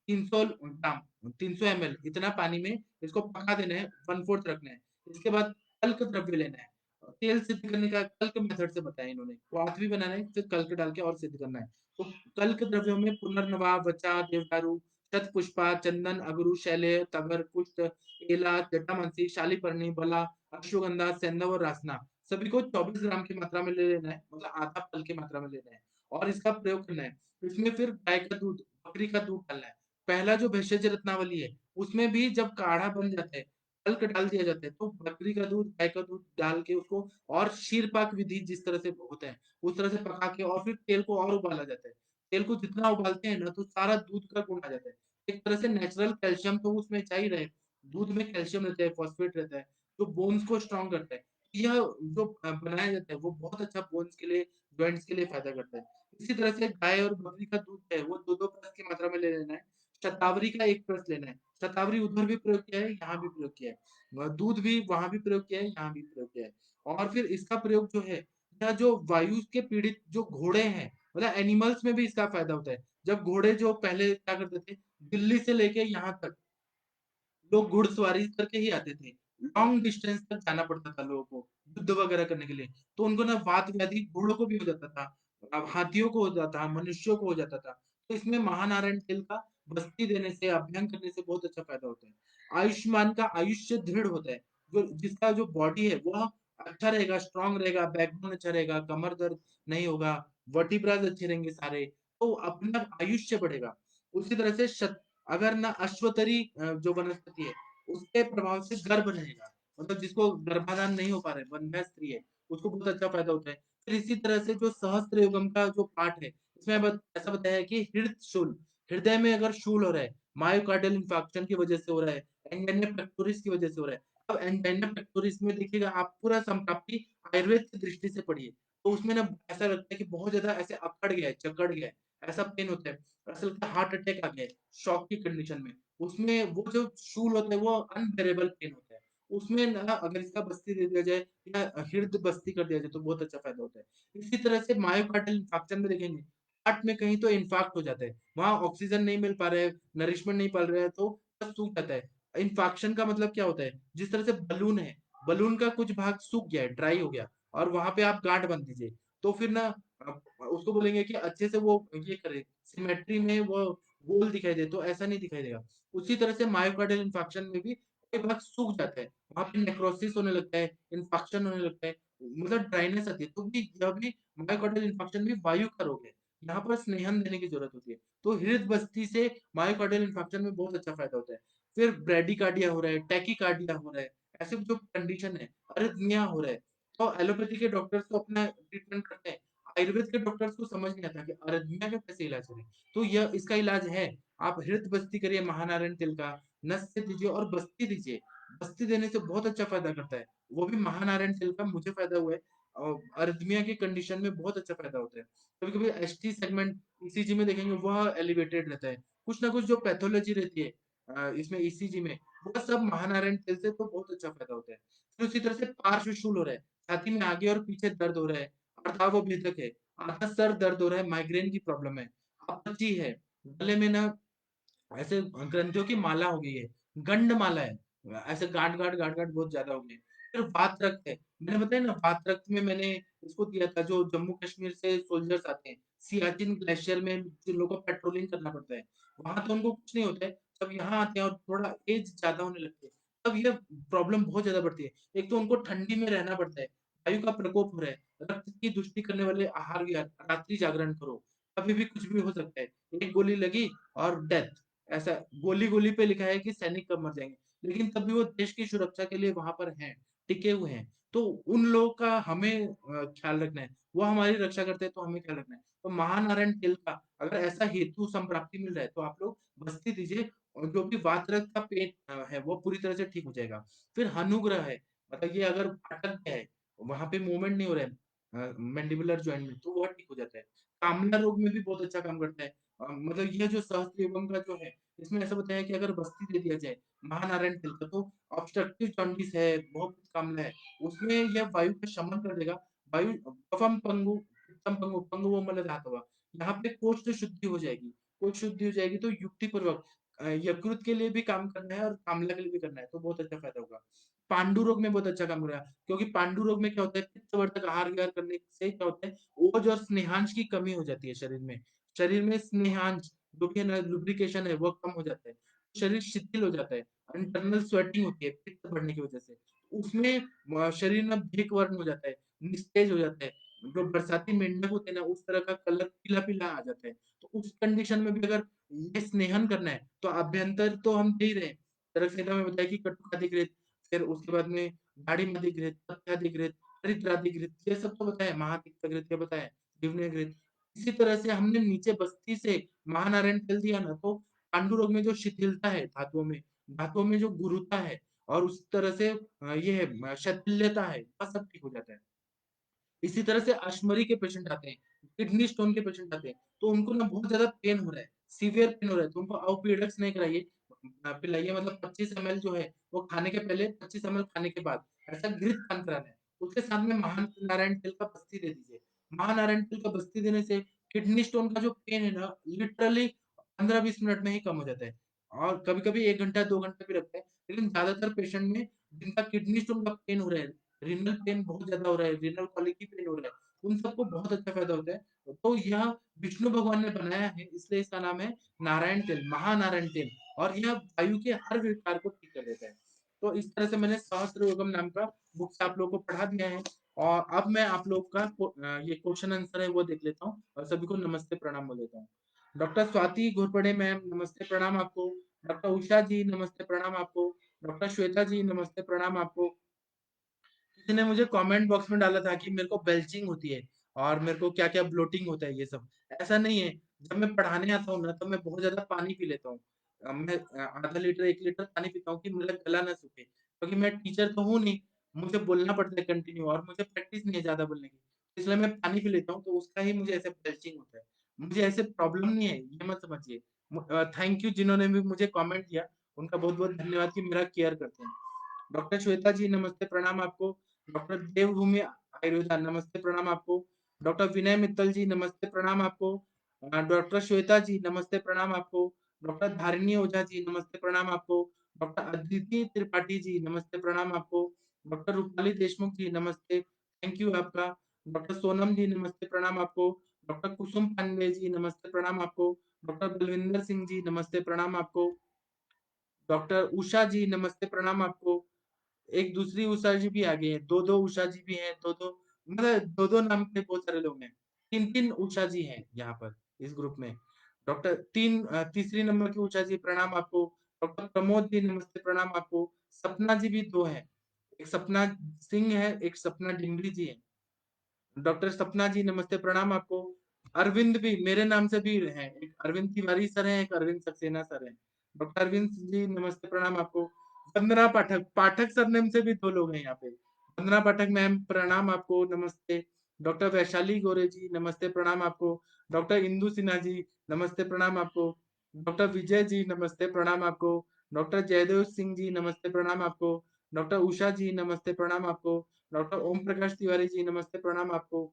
300 ग्राम 300 एमएल इतना पानी में इसको पका देना है, 1/4 रखना है। इसके बाद कल्क द्रव्य लेना है। तेल सिद्ध करने का कल्क मेथड से बताया इन्होंने। क्वाथ भी बनाना है, फिर कल्क डाल के और सिद्ध करना है। तो कल्क द्रव्यों में पुनर्नवा, वचा, देवदारू, शतपुष्पा, चंदन, अगरू, शैलेय, तगर, कुष्ठ, एला, जटामांसी, शालीपर्णी, बला, अश्वगंधा, सेंधव और रासना सभी को 24 ग्राम की मात्रा में ले लेना है, मतलब आधा फल की मात्रा में लेना है और इसका प्रयोग करना है। इसमें फिर गाय का दूध, बकरी का दूध डालना है। पहला जो भेषज रत्नावली है, उसमें भी जब काढ़ा बन जाता है, हल्क डाल दिया जाता है, तो बकरी का दूध, गाय का दूध डाल के उसको और क्षीर-पाक विधि जिस तरह से होता है, उस तरह से पका के और फिर तेल को और उबाला जाता है। तेल को जितना उबालते हैं ना, तो सारा दूध का गुण आ जाता है। एक तरह से नेचुरल कैल्शियम तो उसमें चाहिए रहे, दूध में कैल्शियम रहता है, फॉस्फेट रहता है, जो बोन्स को स्ट्रॉन्ग करता है। यह जो बनाया जाता है, वो बहुत अच्छा बोन्स के लिए, जॉइंट्स के लिए फ़ायदा करता है। इसी तरह से गाय और बकरी का दूध है, वो 2-2 प्लस की मात्रा में ले लेना है। शतावरी का 1 प्लस लेना है। शतावरी उधर भी प्रयोग किया है, यहाँ भी प्रयोग किया है। दूध भी वहाँ भी प्रयोग किया है, यहाँ भी प्रयोग किया है। और फिर इसका प्रयोग जो है, यह जो वायु के पीड़ित जो घोड़े हैं, मतलब एनिमल्स में भी इसका फ़ायदा होता है। जब घोड़े जो पहले क्या करते थे, दिल्ली से लेके यहाँ तक लोग घुड़सवारी करके ही आते थे। लॉन्ग डिस्टेंस तक जाना पड़ता था लोगों को, युद्ध वगैरह करने के लिए। तो उनको ना वात-व्याधि घोड़ों को भी हो जाता था, अब हाथियों को हो जाता था, मनुष्यों को हो जाता था। तो इसमें महानारायण तेल का बस्ती देने से, अभ्यंग करने से बहुत अच्छा फ़ायदा होता है। आयुष्मान का आयुष्य दृढ़ होता है, जो जिसका जो बॉडी है वह अच्छा रहेगा, स्ट्रॉन्ग रहेगा, बैकबोन अच्छा रहेगा, कमर दर्द नहीं होगा, वर्टिब्रास अच्छे रहेंगे सारे, तो अपना आयुष्य बढ़ेगा। उसी तरह से अगर ना अश्वतरी जो वनस्पति है, उसके प्रभाव से गर्भ रहेगा। मतलब जिसको गर्भाधान नहीं हो पा रहा है, वन्ध्या स्त्री है, उसको बहुत अच्छा फ़ायदा होता है। फिर इसी तरह से जो सहस्त्रयोगम का जो पाठ है, इसमें ऐसा बताया है कि हृदय-शूल, हृदय में अगर शूल हो रहा है, मायोकार्डियल इंफार्क्शन की वजह से हो रहा है, एंजाइना पेक्टोरिस की वजह से हो रहा है। अब एंजाइना पेक्टोरिस में देखिएगा आप पूरा संप्राप्ति आयुर्वेद की दृष्टि से पढ़िए, तो उसमें ना ऐसा लगता है कि बहुत ज़्यादा ऐसे अकड़ गया है, जकड़ गया है, ऐसा पेन होता है। ऐसा लगता है हार्ट अटैक आ गया है, शॉक की कंडीशन में। उसमें वो जो शूल होता है वो अनबेरेबल पेन होता है। उसमें ना अगर इसका बस्ती दे दिया जाए या हृद बस्ती कर दिया जाए तो बहुत अच्छा फ़ायदा होता है। इसी तरह से मायोकार्डियल इंफार्क्शन में देखेंगे, हार्ट में कहीं तो इंफार्क्ट हो जाता है, वहाँ ऑक्सीजन नहीं मिल पा रहा है, नरिशमेंट नहीं पल रहा है तो बस सूख जाता है। इंफार्क्शन का मतलब क्या होता है? जिस तरह से बलून है, बलून का कुछ भाग सूख गया है, ड्राई हो गया और वहाँ पे आप गाँठ बाँध दीजिए, तो फिर ना उसको बोलेंगे कि अच्छे से वो ये करे, सिमेट्री में वो गोल दिखाई दे, तो ऐसा नहीं दिखाई देगा। उसी तरह से मायोकार्डियल इंफार्क्शन में भी कोई भाग सूख जाता है, वहाँ पे नेक्रोसिस होने लगता है, इंफाक्शन होने लगता है, मतलब ड्राइनेस आती है, तो भी यह भी मायोकार्डियल इंफार्क्शन भी वायु का रोग है। यहाँ पर स्नेहन देने की ज़रूरत होती है। तो हृद बस्ती से मायोकार्डियल इंफार्क्शन में बहुत अच्छा फ़ायदा होता है। फिर ब्रैडिकार्डिया हो रहा है, टैकीकार्डिया हो रहा है, ऐसे जो कंडीशन है, अरिथमिया हो रहा है, तो एलोपैथी के डॉक्टर्स तो अपना ट्रीटमेंट करते हैं। आयुर्वेद के डॉक्टर्स को समझ नहीं आता कि अरिथमिया का कैसे इलाज करें। तो यह इसका इलाज है, आप हृद बस्ती करिए महानारायण तेल का, नस से दीजिए और बस्ती दीजिए। बस्ती देने से बहुत अच्छा फ़ायदा करता है। वो भी महानारायण तेल का मुझे फ़ायदा हुआ है अरिथमिया की कंडीशन में बहुत अच्छा फ़ायदा होता है। कभी-कभी एसटी सेगमेंट ईसीजी में देखेंगे वह एलिवेटेड रहता है। कुछ ना कुछ जो पैथोलॉजी रहती है इसमें ईसीजी में, वो सब महानारायण तेल से तो बहुत अच्छा फ़ायदा होता है। फिर उसी तरह से पार्श्व शूल हो रहा है, छाती में आगे और पीछे दर्द हो रहा है, अर्धांगोभेदक है, आधा सर दर्द हो रहा है, माइग्रेन की प्रॉब्लम है, अपची है, गले में ना ऐसे ग्रंथियों की माला हो गई है, गंड माला है, ऐसे गाँठ-गाँठ बहुत ज़्यादा हो गई है। फिर वात रक्त है, मैंने बताया ना वात रक्त में मैंने इसको दिया था जो जम्मू कश्मीर से सोल्जर्स आते हैं, सियाचिन ग्लेशियर में जिन लोगों को पेट्रोलिंग करना पड़ता है, वहाँ तो उनको कुछ नहीं होता है, जब यहाँ आते हैं और थोड़ा एज ज़्यादा होने लगती है, तब ये प्रॉब्लम बहुत ज़्यादा बढ़ती है। एक तो उनको ठंडी में रहना पड़ता है, वायु का प्रकोप हो रहा है, रक्त की दुष्टि करने वाले आहार विहार, रात्रि जागरण करो, कभी भी कुछ भी हो सकता है। एक गोली लगी और डेथ। ऐसा गोली-गोली पे लिखा है कि सैनिक कब मर जाएँगे, लेकिन तब भी वो देश की सुरक्षा के लिए वहाँ पर हैं, टिके हुए हैं। तो उन लोगों का हमें ख़्याल रखना है, वो हमारी रक्षा करते हैं तो हमें ख़्याल रखना है। तो महानारायण तेल का अगर ऐसा हेतु संप्राप्ति मिल रहा है, तो आप लोग बस्ती दीजिए और जो भी वातरक्त का पेट है वो पूरी तरह से ठीक हो जाएगा। फिर हनुग्रह है, मतलब ये अगर अटक गया है, वहाँ पे मूवमेंट नहीं हो रहा है मैंडिबुलर जॉइंट में, तो वो ठीक हो जाता है। कामला रोग में भी बहुत अच्छा काम करता है। मतलब ये जो सहस्त्रयोगम का जो है, इसमें ऐसा बताया है कि अगर बस्ती दे दिया जाए, महानारायण तिल का, तो ऑब्स्ट्रक्टिव जॉन्डिस है, बहुत कामला है, उसमें यह वायु का शमन कर देगा। वायु कफम पंगु, पित्तम पंगु, पंगु वो मलय धातव। यहाँ पे कोष्ठ शुद्धि हो जाएगी। कोष्ठ शुद्धि हो जाएगी तो युक्तिपूर्वक यकृत के लिए भी काम करना है और कामला के लिए भी करना है, तो बहुत अच्छा फ़ायदा होगा। पांडु रोग में बहुत अच्छा काम करेगा, क्योंकि पांडु रोग में क्या होता है, पित्तवर्धक आहार-विहार करने से क्या होता है, ओज और स्नेहांश की कमी हो जाती है शरीर में। शरीर में स्नेहांश जो भी है ना लुब्रिकेशन है वो कम हो जाता है। शरीर शिथिल हो जाता है, इंटरनल स्वेटिंग होती है पित्त बढ़ने की वजह से। उसमें शरीर ना भेक वर्ण हो जाता है, निस्तेज हो जाता है। जो बरसाती मेंढक होते हैं ना, उस तरह का कलर पीला-पीला आ जाता है। तो उस कंडीशन में भी अगर ये स्नेहन करना है, तो अभ्यंतर तो हम दे ही रहे हैं। चरक संहिता में बताया कि कटुकादिकृत, फिर उसके बाद में दाढ़ीमधिकृत, पथ्यादिकृत, हरिद्रादिकृत, ये सब तो बताया, महातिक्तकृत ये बताया, जीवनीकृत। इसी तरह से हमने नीचे बस्ती से महानारायण तेल दिया ना, तो पांडु रोग में जो शिथिलता है धातुओं में जो गुरुता है और उस तरह से ये है शैथिल्यता है, वह सब ठीक हो जाता है। इसी तरह से अश्मरी के पेशेंट आते हैं, किडनी स्टोन के पेशेंट आते हैं, तो उनको ना बहुत ज़्यादा पेन हो रहा है, सीवियर पेन हो रहा है, तो उनको आउपिडक्स नहीं कराइए, पिलाइए मतलब 25 एमएल जो है, वो खाने के पहले 25 एमएल खाने के बाद, ऐसा घृत पान कराना है। उसके साथ में महानारायण तेल का बस्ती दे दीजिए। महानारायण तेल का बस्ती देने से किडनी स्टोन का जो पेन है ना, लिटरली 15-20 मिनट में ही कम हो जाता है और कभी-कभी 1 घंटा, 2 घंटे भी लगता है, लेकिन ज़्यादातर पेशेंट में जिनका किडनी स्टोन का पेन हो रहा है, रीनल पेन बहुत ज़्यादा हो रहा है, रीनल कॉलिक की पेन हो रहा है, उन सबको बहुत अच्छा फ़ायदा होता है। तो यह विष्णु भगवान ने बनाया है, इसलिए इसका नाम है नारायण तेल, महानारायण तेल और यह वायु के हर विकार को ठीक कर देता है। तो इस तरह से मैंने सहस्त्र योगम नाम का बुक्स आप लोगों को पढ़ा दिया है और अब मैं आप लोग का ये क्वेश्चन आंसर है वो देख लेता हूँ और सभी को नमस्ते प्रणाम बोल देता हूँ। डॉक्टर स्वाति घोरपड़े मैम नमस्ते प्रणाम आपको। डॉक्टर उषा जी नमस्ते प्रणाम आपको। डॉक्टर श्वेता जी नमस्ते प्रणाम आपको। किसी ने मुझे कमेंट बॉक्स में डाला था कि मेरे को बेल्चिंग होती है और मेरे को क्या-क्या ब्लोटिंग होता है ये सब। ऐसा नहीं है, जब मैं पढ़ाने आता हूँ ना तो मैं बहुत ज़्यादा पानी पी लेता हूँ। मैं आधा लीटर 1 लीटर पानी पीता हूँ कि मेरा गला ना सूखे। क्योंकि मैं टीचर तो हूँ नहीं, मुझे बोलना पड़ता है कंटिन्यू और मुझे प्रैक्टिस नहीं है ज़्यादा बोलने की। इसलिए मैं पानी पी लेता हूँ तो उसका ही मुझे ऐसे बेल्चिंग होता है। मुझे ऐसे प्रॉब्लम नहीं है, ये मत समझिए। थैंक यू जिन्होंने भी मुझे कमेंट किया, उनका बहुत-बहुत धन्यवाद कि मेरा केयर करते हैं। डॉक्टर श्वेता जी नमस्ते प्रणाम आपको। डॉक्टर देवभूमि आयुर्वेदा नमस्ते प्रणाम आपको। डॉक्टर विनय मित्तल जी नमस्ते प्रणाम आपको। डॉक्टर श्वेता जी नमस्ते प्रणाम आपको। डॉक्टर धारिणी ओझा जी नमस्ते प्रणाम आपको। डॉक्टर अदिति त्रिपाठी जी नमस्ते प्रणाम आपको। डॉक्टर रूपाली देशमुख जी नमस्ते, थैंक यू आपका। डॉक्टर सोनम जी नमस्ते प्रणाम आपको। डॉक्टर कुसुम पांडे जी नमस्ते प्रणाम आपको। डॉक्टर बलविंदर सिंह जी नमस्ते प्रणाम आपको। डॉक्टर उषा जी नमस्ते प्रणाम आपको। एक दूसरी उषा जी भी आ गई हैं, 2-2 उषा जी भी हैं, 2-2 मतलब 2-2 नाम के बहुत सारे लोग हैं। 3-3 उषा जी हैं यहाँ पर इस ग्रुप में। तीसरी नंबर की उषा जी प्रणाम आपको। डॉक्टर प्रमोद जी नमस्ते प्रणाम आपको। सपना जी भी 2 हैं। एक सपना सिंह है, एक सपना डिंगरी जी है। डॉक्टर सपना जी नमस्ते प्रणाम आपको। अरविंद भी मेरे नाम से भी हैं, एक अरविंद तिवारी सर हैं, एक अरविंद सक्सेना सर हैं। डॉक्टर अरविंद जी नमस्ते प्रणाम आपको। वंदना पाठक, पाठक सरनेम से भी 2 लोग हैं यहाँ पे। वंदना पाठक मैम प्रणाम आपको, नमस्ते। डॉक्टर वैशाली गोरे जी नमस्ते प्रणाम आपको। डॉक्टर इंदु सिन्हा जी नमस्ते प्रणाम आपको। डॉक्टर विजय जी नमस्ते प्रणाम आपको। डॉक्टर जयदेव सिंह जी नमस्ते प्रणाम आपको। डॉक्टर उषा जी नमस्ते प्रणाम आपको। डॉक्टर ओम प्रकाश तिवारी जी नमस्ते प्रणाम आपको।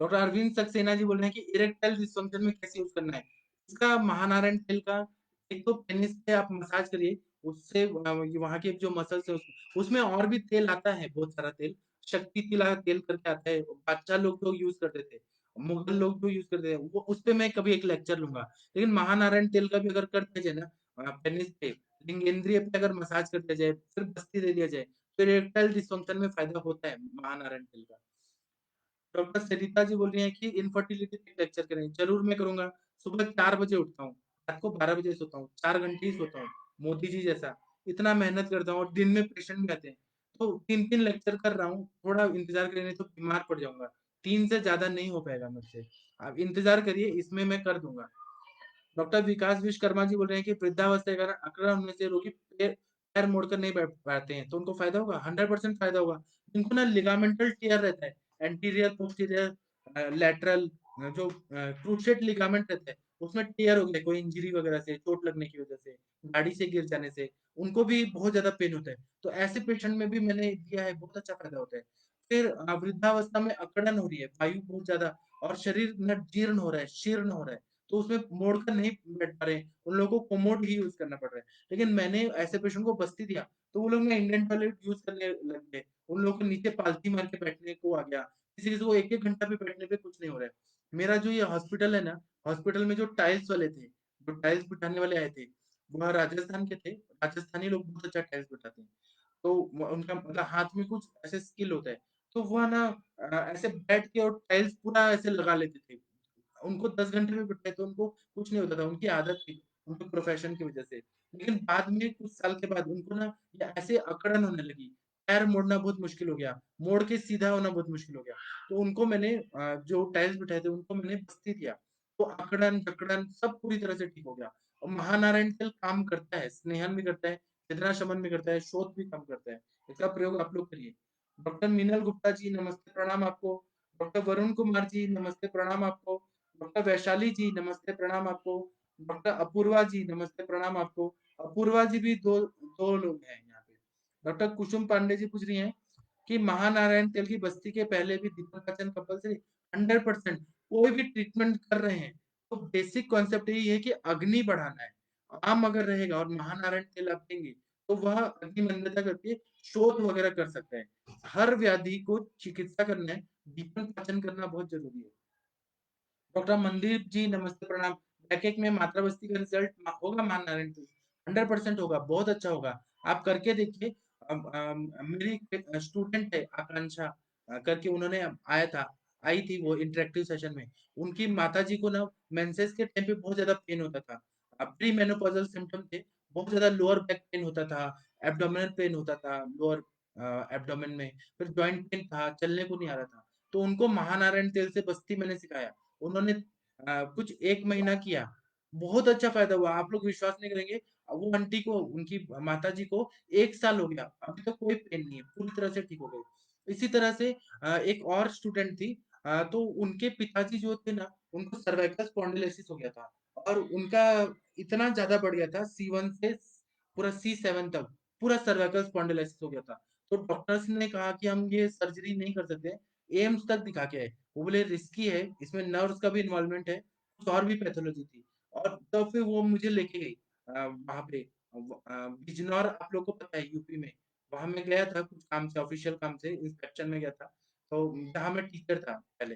डॉक्टर अरविंद सक्सेना जी बोल रहे हैं कि इरेक्टाइल डिस्फंक्शन में कैसे यूज़ करना है? इसका महानारायण तेल का एक तो पेनिस पे आप मसाज करिए, उससे वहाँ के जो मसल्स है उसमें और भी तेल आता है, बहुत सारा तेल। शक्ति तिला तेल करके आता है, बादशाह लोग जो यूज़ करते थे, मुगल लोग जो यूज़ करते थे, वो उसपे मैं कभी एक लेक्चर लूँगा। लेकिन महानारायण तेल का भी अगर कर दिया जाए ना पेनिस पे, लिंगेंद्रिय पे अगर मसाज कर दिया जाए, फिर बस्ती दे दिया जाए, तो इरेक्टाइल डिस्फंक्शन में फ़ायदा होता है महानारायण तेल का। डॉक्टर सरिता जी बोल रही हैं कि इनफर्टिलिटी पे लेक्चर करें। ज़रूर मैं करूँगा। सुबह 4 बजे उठता हूँ, रात को 12 बजे सोता हूँ, 4 घंटे ही सोता हूँ, मोदी जी जैसा। इतना मेहनत करता हूँ और दिन में पेशेंट भी आते हैं। तो 3-3 लेक्चर कर रहा हूँ, थोड़ा इंतज़ार करिए नहीं तो बीमार पड़ जाऊँगा। 3 से ज़्यादा नहीं हो पाएगा मुझसे। आप इंतज़ार करिए, इसमें मैं कर दूँगा। डॉक्टर विकास विश्वकर्मा जी बोल रहे हैं कि वृद्धावस्था के कारण अकड़न होने से रोगी पैर मोड़कर नहीं बैठ पाते हैं, तो उनको फ़ायदा होगा? 100% फ़ायदा होगा। इनको ना लिगामेंटल टियर रहता है, एंटीरियर, पोस्टीरियर लैटरल जो क्रूसेट लिगामेंट रहता है, उसमें टियर हो गया कोई इंजरी वगैरह से, चोट लगने की वजह से, गाड़ी से गिर जाने से, उनको भी बहुत ज़्यादा पेन होता है। तो ऐसे पेशेंट में भी मैंने दिया है, बहुत अच्छा फ़ायदा होता है। फिर वृद्धावस्था में अकड़न हो रही है, वायु बहुत ज़्यादा और शरीर ना जीर्ण हो रहा है, शीर्ण हो रहा है। तो उसमें मोड़कर नहीं बैठ पा रहे हैं, उन लोगों को कोमोड ही यूज़ करना पड़ रहा है। लेकिन मैंने ऐसे पेशेंट को बस्ती दिया, तो वो लोग ना इंडियन टॉयलेट यूज़ करने लग गए। उन लोगों को नीचे पालथी मार के बैठने को आ गया। किसी-किसी को 1-1 घंटा भी बैठने पे कुछ नहीं हो रहा है। मेरा जो ये हॉस्पिटल है ना, हॉस्पिटल में जो टाइल्स वाले थे, जो टाइल्स बिठाने वाले आए थे, वह राजस्थान के थे। राजस्थानी लोग बहुत अच्छा टाइल्स बिठाते हैं। तो व उनका मतलब हाथ में कुछ ऐसे स्किल होता है। तो वो ना ऐसे बैठ के और टाइल्स पूरा ऐसे लगा लेते थे। उनको 10 घंटे में बिठाए तो उनको कुछ नहीं होता था, उनकी आदत थी, उनके प्रोफ़ेशन की वज़ह से। लेकिन बाद में कुछ साल के बाद उनको ना ये ऐसे अकड़न होने लगी, पैर मोड़ना बहुत मुश्किल हो गया, मोड़ के सीधा होना बहुत मुश्किल हो गया। तो उनको मैंने जो टाइल्स बिठाए थे उनको मैंने बस्ती दिया। तो अकड़न-जकड़न सब पूरी तरह से ठीक हो गया। और महानारायण तेल काम करता है, स्नेहन भी करता है, वेदना शमन भी करता है, शोथ भी कम करता है। इसका प्रयोग आप लोग करिए। डॉक्टर मीनल गुप्ता जी नमस्ते, प्रणाम आपको। डॉक्टर वरुण कुमार जी नमस्ते, प्रणाम आपको। डॉक्टर वैशाली जी नमस्ते, प्रणाम आपको। डॉक्टर अपूर्वा जी नमस्ते, प्रणाम आपको। अपूर्वा जी भी 2 लोग हैं यहाँ पे। डॉक्टर कुसुम पांडे जी पूछ रही हैं कि महानारायण तेल की बस्ती के पहले भी दीपक पाचन कंपल्सरी 100% कोई भी ट्रीटमेंट कर रहे हैं, तो बेसिक कॉन्सेप्ट यही है कि अग्नि बढ़ाना है। आम अगर रहेगा और महानारायण तेल आप देंगे, तो वह अग्नि मंदता करके शोथ वगैरह कर सकता है। हर व्याधि को चिकित्सा करना है, दीपक पाचन करना बहुत ज़रूरी है। डॉक्टर मनदीप जी नमस्ते, प्रणाम। पैकेज में मात्रा बस्ती का रिज़ल्ट होगा महानारायण जी, 100% होगा, बहुत अच्छा होगा। आप करके देखिए। मेरी एक स्टूडेंट है आकांक्षा करके उन्होंने आया था आई थी वो इंटरैक्टिव सेशन में। उनकी माताजी को ना मेंसेस के टाइम पे बहुत ज़्यादा पेन होता था। प्री मेनोपॉज़ल सिम्पटम थे, बहुत ज़्यादा लोअर बैक पेन होता था, एब्डोमिनल पेन होता था लोअर एब्डोमेन में, फिर जॉइंट पेन था, चलने को नहीं आ रहा था। तो उनको महानारायण तेल से बस्ती मैंने सिखाया। उन्होंने कुछ 1 महीना किया, बहुत अच्छा फ़ायदा हुआ, आप लोग विश्वास नहीं करेंगे। वो आंटी को उनकी माताजी को 1 साल हो गया, अभी तक कोई पेन नहीं है, पूरी तरह से ठीक हो गए। इसी तरह से एक और स्टूडेंट थी तो उनके पिताजी जो थे ना, उनको सर्वाइकल स्पॉन्डिलोसिस हो गया था और उनका इतना ज़्यादा बढ़ गया था C1 से पूरा C7 तक, पूरा सर्वाइकल स्पॉन्डिलोसिस हो गया था। तो डॉक्टर्स ने कहा कि हम ये सर्जरी नहीं कर सकते, एम्स तक दिखा के आए। वो बोले रिस्की है, इसमें नर्व्स का भी इन्वॉल्वमेंट है, कुछ और भी पैथोलॉजी थी और तब फिर वो मुझे लेके गई वहाँ पे बिजनौर आप लोगों को पता है यूपी में, वहाँ मैं गया था कुछ काम से ऑफ़िशियल काम से इंस्पेक्शन में गया था, तो जहाँ मैं टीचर था पहले।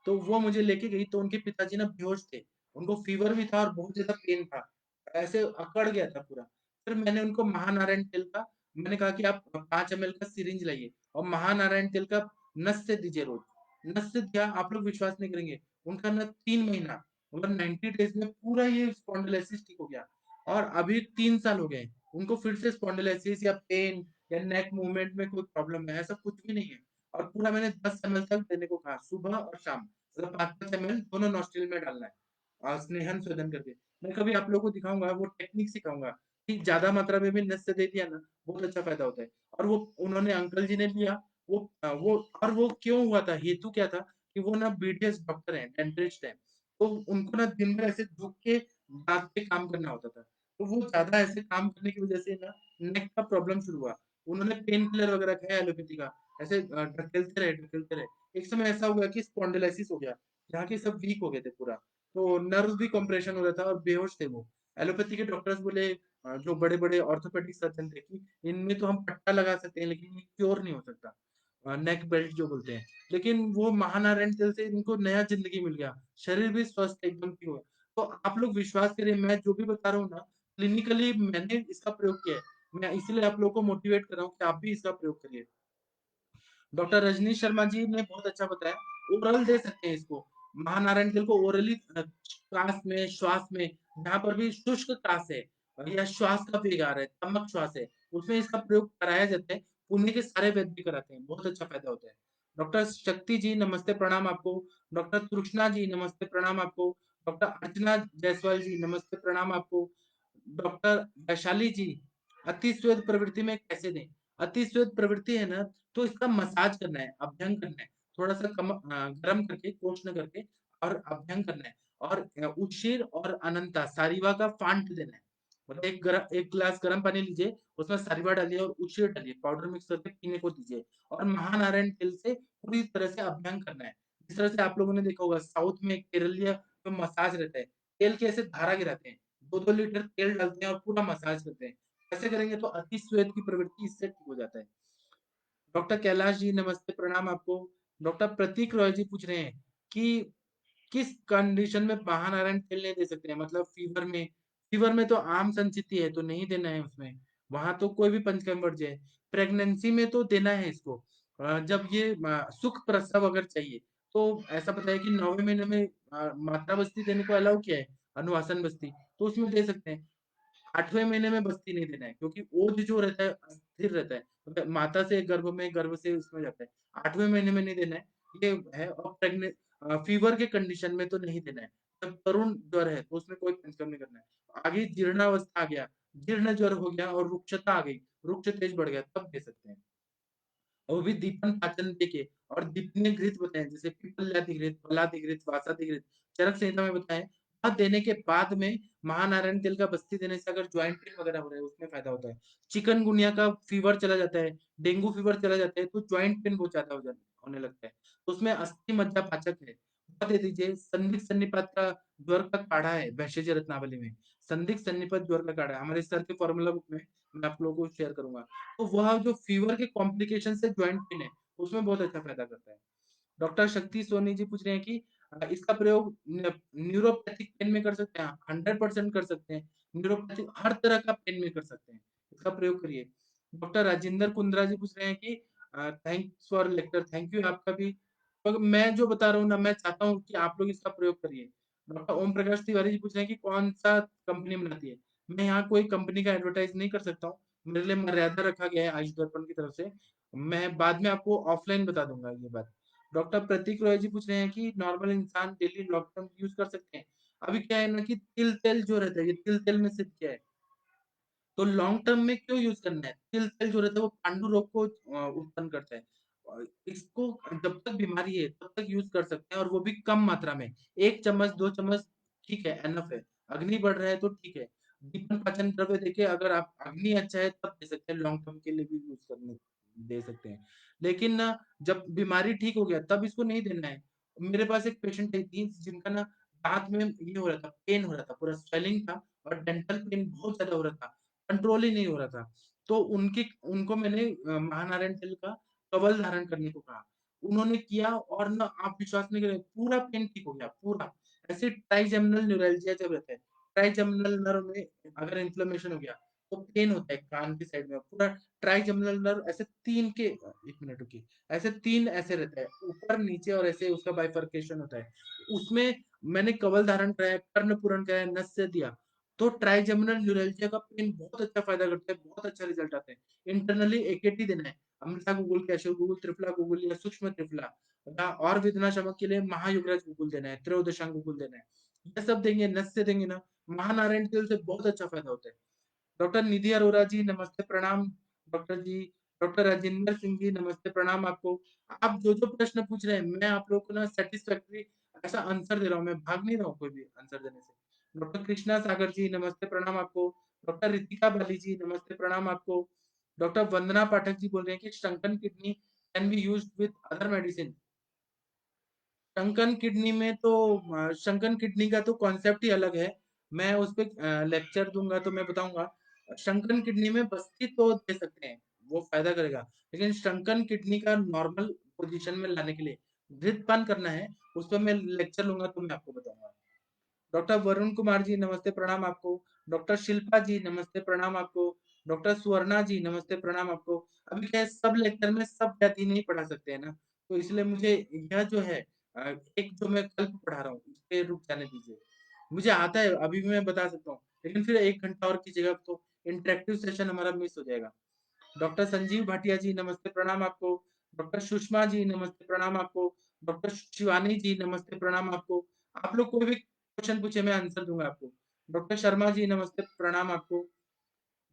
तो वो मुझे लेके गई तो उनके पिताजी ना बेहोश थे, उनको फ़ीवर भी था और बहुत ज़्यादा पेन था, ऐसे अकड़ गया था पूरा। फिर मैंने उनको महानारायण तेल का मैंने कहा कि आप 5 एमएल का सिरिंज लाइए और महानारायण तेल का नस से दीजिए रोज़। नस से दिया आप लोग विश्वास नहीं करेंगे, उनका ना 3 महीना मतलब 90 डेज़ में पूरा ये स्पॉन्डिलोसिस ठीक हो गया और अभी 3 साल हो गए। उनको फिर से स्पॉन्डिलोसिस या पेन या नेक मूवमेंट में कोई प्रॉब्लम है, ऐसा कुछ भी नहीं है और पूरा मैंने 10 एमएल तक देने को कहा, सुबह और शाम। मतलब 5-5 एमएल दोनों नॉस्ट्रिल में डालना है स्नेहन स्वेदन करके। मैं कभी आप लोगों को दिखाऊँगा, वो टेक्निक सिखाऊँगा कि ज़्यादा मात्रा में भी नस से दे दिया ना, बहुत अच्छा फ़ायदा होता है और वो उन्होंने अंकल जी ने लिया, वो और वो क्यों हुआ था, हेतु क्या था कि वो ना बीडीएस डॉक्टर हैं, डेंटिस्ट हैं। तो उनको ना दिन भर ऐसे झुक के दाँत पे काम करना होता था। तो वो ज़्यादा ऐसे काम करने की वज़ह से ना नेक का प्रॉब्लम शुरू हुआ। उन्होंने पेन किलर वगैरह खाया एलोपैथी का, ऐसे ढकेलते रहे। एक समय ऐसा हो गया कि स्पॉन्डिलोसिस हो गया, जहाँ के सब वीक हो गए थे पूरा। तो नर्व्स भी कंप्रेशन हो रहा था और बेहोश थे वो। एलोपैथी के डॉक्टर्स बोले जो बड़े-बड़े ऑर्थोपेडिक सर्जन थे कि इनमें तो हम पट्टा लगा सकते हैं, लेकिन ये क्योर नहीं हो सकता। नेक बेल्ट जो बोलते हैं। लेकिन वो महानारायण तेल से इनको नया ज़िंदगी मिल गया। शरीर भी स्वस्थ एकदम प्योर। तो आप लोग विश्वास करिए मैं जो भी बता रहा हूँ ना, क्लिनिकली मैंने इसका प्रयोग किया है। मैं इसीलिए आप लोगों को मोटिवेट कर रहा हूँ कि आप भी इसका प्रयोग करिए। डॉक्टर रजनीश शर्मा जी ने बहुत अच्छा बताया, ओरल दे सकते हैं इसको। महानारायण तेल को ओरली काँस में, श्वास में, जहाँ पर भी शुष्क काँस है या श्वास का वेग आ रहा है, तमक श्वास है, उसमें इसका प्रयोग कराया जाता है। पुणे के सारे वैद्य भी कराते हैं, बहुत अच्छा फ़ायदा होता है। डॉक्टर शक्ति जी नमस्ते, प्रणाम आपको। डॉक्टर तृष्णा जी नमस्ते, प्रणाम आपको। डॉक्टर अर्चना जायसवाल जी नमस्ते, प्रणाम आपको। डॉक्टर वैशाली जी, अति श्वेत प्रवृत्ति में कैसे दें? अति श्वेत प्रवृत्ति है ना, तो इसका मसाज करना है, अभ्यंग करना है। थोड़ा-सा गरम करके, कोष्ण करके और अभ्यंग करना है और उशिर और अनंता सारीवा का फांट देना है। मतलब 1 ग्लास गरम पानी लीजिए, उसमें सारीवा डालिए और उशिर डालिए, पाउडर मिक्स करके पीने को दीजिए और महानारायण तेल से पूरी तरह से अभ्यंग करना है। जिस तरह से आप लोगों ने देखा होगा साउथ में केरलीय जो मसाज रहता है, तेल की ऐसे धारा गिराते हैं, 2-2 लीटर तेल डालते हैं और पूरा मसाज करते हैं। ऐसे करेंगे तो अति श्वेत की प्रवृत्ति इससे ठीक हो जाता है। डॉक्टर कैलाश जी नमस्ते, प्रणाम आपको। डॉक्टर प्रतीक रॉय जी पूछ रहे हैं कि किस कंडीशन में महानारायण तेल नहीं दे सकते हैं? मतलब फ़ीवर में तो आम संचिति है तो नहीं देना है उसमें, वहाँ तो कोई भी पंचकर्म बढ़ जाए। प्रेगनेंसी में तो देना है इसको। जब ये सुख प्रसव अगर चाहिए, तो ऐसा बताया कि 9वें महीने में मात्रा बस्ती देने को अलाउ किया है, अनुवासन बस्ती, तो उसमें दे सकते हैं। 8वें महीने में बस्ती नहीं देना है, क्योंकि ओज जो रहता है अस्थिर रहता है, मतलब माता से गर्भ में, गर्भ से उसमें जाता है। 8वें महीने में नहीं देना है, ये है। और फीवर के कंडीशन में तो नहीं देना है। जब तरुण ज्वर है, तो उसमें कोई पंचकर्म नहीं करना है। आगे जीर्णावस्था आ गया, जीर्ण ज्वर हो गया और रुक्षता आ गई, रुक्ष तेज बढ़ गया, तब दे सकते हैं। और वो भी दीपन पाचन के और दीपनीय घृत बताएँ, जैसे पिप्पल्यादि घृत, पलादि घृत, वासादि घृत, चरक संहिता में बताएँ। वह देने के बाद में महानारायण तेल का बस्ती देने से अगर जॉइंट पेन वगैरह हो रहा है, उसमें फ़ायदा होता है। चिकनगुनिया का फ़ीवर चला जाता है, डेंगू फ़ीवर चला जाता है, तो जॉइंट पेन बहुत ज़्यादा होने लगता है। तो उसमें अस्थि मज्जा पाचक है, वह दे दीजिए। संधिक सन्निपात का ज्वर का काढ़ा है, वैशज्य रत्नावली में। संधिक सन्निपात ज्वर का काढ़ा है, हमारे सर के फ़ॉर्मूला बुक में मैं आप लोगों को शेयर करूँगा। तो वह जो फीवर के कॉम्प्लिकेशन से जॉइंट पेन है, उसमें बहुत अच्छा फ़ायदा करता है। डॉक्टर शक्ति सोनी जी पूछ रहे हैं कि इसका प्रयोग न्यूरोपैथिक पेन में कर सकते हैं? 100% कर सकते हैं। न्यूरोपैथिक हर तरह का पेन में कर सकते हैं। इसका प्रयोग करिए। डॉक्टर राजेंद्र कुंद्रा जी पूछ रहे हैं कि thanks for lecture, thank you आपका भी। तो मैं जो बता रहा हूँ ना, मैं चाहता हूँ कि आप लोग इसका प्रयोग करिए। डॉक्टर ओम प्रकाश तिवारी जी पूछ रहे हैं कि कौन-सा कंपनी बनाती है? मैं यहाँ कोई कंपनी का एडवर्टाइज़ नहीं कर सकता हूँ। मेरे लिए मर्यादा रखा गया है आयुष दर्पण की तरफ से। मैं बाद में आपको ऑफलाइन बता दूँगा ये बात। डॉक्टर प्रतीक रॉय जी पूछ रहे हैं कि नॉर्मल इंसान डेली लॉन्ग टर्म यूज़ कर सकते हैं? अभी क्या है ना कि तिल तेल जो रहता है, ये तिल तेल में सिद्ध किया है। तो लॉन्ग टर्म में क्यों यूज़ करना है? तिल तेल जो रहता है वो पांडु रोग को उत्पन्न करता है। इसको जब तक बीमारी है तब तक यूज़ कर सकते हैं, और वो भी कम मात्रा में। 1 चम्मच 2 चम्मच ठीक है, एनफ है। अग्नि बढ़ रहा है तो ठीक है। दीपन पाचन द्रव्य देखिए, अगर आप अग्नि अच्छा है तब दे सकते हैं, लॉन्ग टर्म के लिए भी यूज़ करने दे सकते हैं। लेकिन ना, जब बीमारी ठीक हो गया तब इसको नहीं देना है। मेरे पास एक पेशेंट थी जिनका ना दाँत में ये हो रहा था, पेन हो रहा था, पूरा स्वेलिंग था और डेंटल पेन बहुत ज़्यादा हो रहा था। कंट्रोल ही नहीं हो रहा था। तो उनको मैंने महानारायण तेल का कवल धारण करने को कहा। उन्होंने किया और ना, आप विश्वास नहीं करेंगे, पूरा पेन ठीक हो गया, पूरा। ऐसे ट्राइजेमिनल न्यूरैल्जिया जब रहता है, ट्राइजेमिनल नर्व में अगर इन्फ्लेमेशन हो गया, तो पेन होता है कान की साइड में, पूरा ट्राइजेमिनल नर्व ऐसे 3 के 1 मिनट रुकिए, ऐसे 3 ऐसे रहता है, ऊपर, नीचे और ऐसे उसका बाइफरकेशन होता है। उसमें मैंने कवल धारण कराया, कर्ण पूरण कराया, नस से दिया। तो ट्राइजेमिनल न्यूरैल्जिया का पेन बहुत अच्छा फ़ायदा करता है, बहुत अच्छा रिज़ल्ट आता है। इंटरनली एकेटी देना है, अमृता गुगुल, कैशव गुगुल, त्रिफला गुगुल या सूक्ष्म त्रिफला, या और वेदनाशमक के लिए महायुगराज गुगुल देना है, त्रयोदशांग गुगुल देना है। ये सब देंगे, नस से देंगे ना, महानारायण तेल से बहुत अच्छा फ़ायदा होता है। डॉक्टर निधि अरोरा जी नमस्ते, प्रणाम। डॉक्टर जी, डॉक्टर राजेंद्र सिंह जी नमस्ते, प्रणाम आपको। आप जो-जो प्रश्न पूछ रहे हैं, मैं आप लोगों को ना सैटिस्फैक्टरी ऐसा आंसर दे रहा हूँ, मैं भाग नहीं रहा हूँ कोई भी आंसर देने से। डॉक्टर कृष्णा सागर जी नमस्ते, प्रणाम आपको। डॉक्टर रितिका बाली जी नमस्ते, प्रणाम आपको। डॉक्टर वंदना पाठक जी बोल रहे हैं कि shrunken kidney can be used with other medicine. Shrunken kidney में तो शंकन किडनी का तो कॉन्सेप्ट ही अलग है। मैं उस पे लेक्चर दूँगा तो मैं बताऊँगा। शंकन किडनी में बस्ती तो दे सकते हैं, वो फ़ायदा करेगा। लेकिन शंकन किडनी का नॉर्मल पोज़ीशन में लाने के लिए घृतपान करना है, उस पे मैं लेक्चर लूँगा तो मैं आपको बताऊँगा। डॉक्टर वरुण कुमार जी नमस्ते, प्रणाम आपको। डॉक्टर शिल्पा जी नमस्ते, प्रणाम आपको। डॉक्टर सुवर्णा जी नमस्ते, प्रणाम आपको। अभी क्या है, सब लेक्चर में सब व्याधि नहीं पढ़ा सकते हैं ना, तो इसलिए मुझे यह जो है एक जो मैं कल पढ़ा रहा हूँ, इस पे रुक जाने दीजिए। मुझे आता है, अभी भी मैं बता सकता हूँ, लेकिन फिर 1 घंटा और कीजिएगा तो इंटरैक्टिव सेशन हमारा मिस हो जाएगा। डॉक्टर संजीव भाटिया जी नमस्ते, प्रणाम आपको। डॉक्टर सुषमा जी नमस्ते, प्रणाम आपको। डॉक्टर शिवानी जी नमस्ते, प्रणाम आपको। आप लोग कोई भी क्वेश्चन पूछे, मैं आंसर दूँगा आपको। डॉक्टर शर्मा जी नमस्ते, प्रणाम आपको।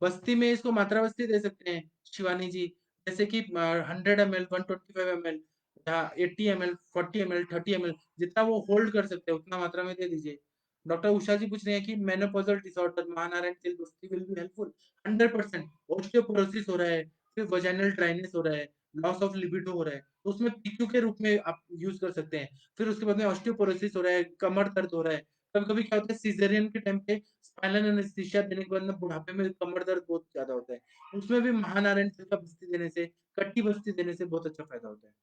बस्ती में इसको मात्रा बस्ती दे सकते हैं शिवानी जी, जैसे कि 100 एमएल, 125 एमएल या 80 एमएल, 40 एमएल, 30 एमएल, जितना वो होल्ड कर सकते हैं उतना मात्रा में दे दीजिए। डॉक्टर उषा जी पूछ रहे हैं कि मेनोपॉज़ल डिसऑर्डर महानारायण तेल बस्ती विल बी हेल्पफुल। 100% ओस्टियोपोरोसिस हो रहा है, फिर वजाइनल ड्राइनेस हो रहा है, लॉस ऑफ लिबिडो हो रहा है, तो उसमें पीक्यू के रूप में आप यूज़ कर सकते हैं। फिर उसके बाद में ओस्टियोपोरोसिस हो रहा है, कमर दर्द हो रहा है, कभी-कभी क्या होता है, सिज़ेरियन के टाइम पे स्पाइनल एनेस्थीसिया देने के बाद ना बुढ़ापे में कमर दर्द बहुत ज़्यादा होता है। उसमें भी महानारायण तेल का बस्ती देने से, कट्टी बस्ती देने से बहुत अच्छा फ़ायदा होता है।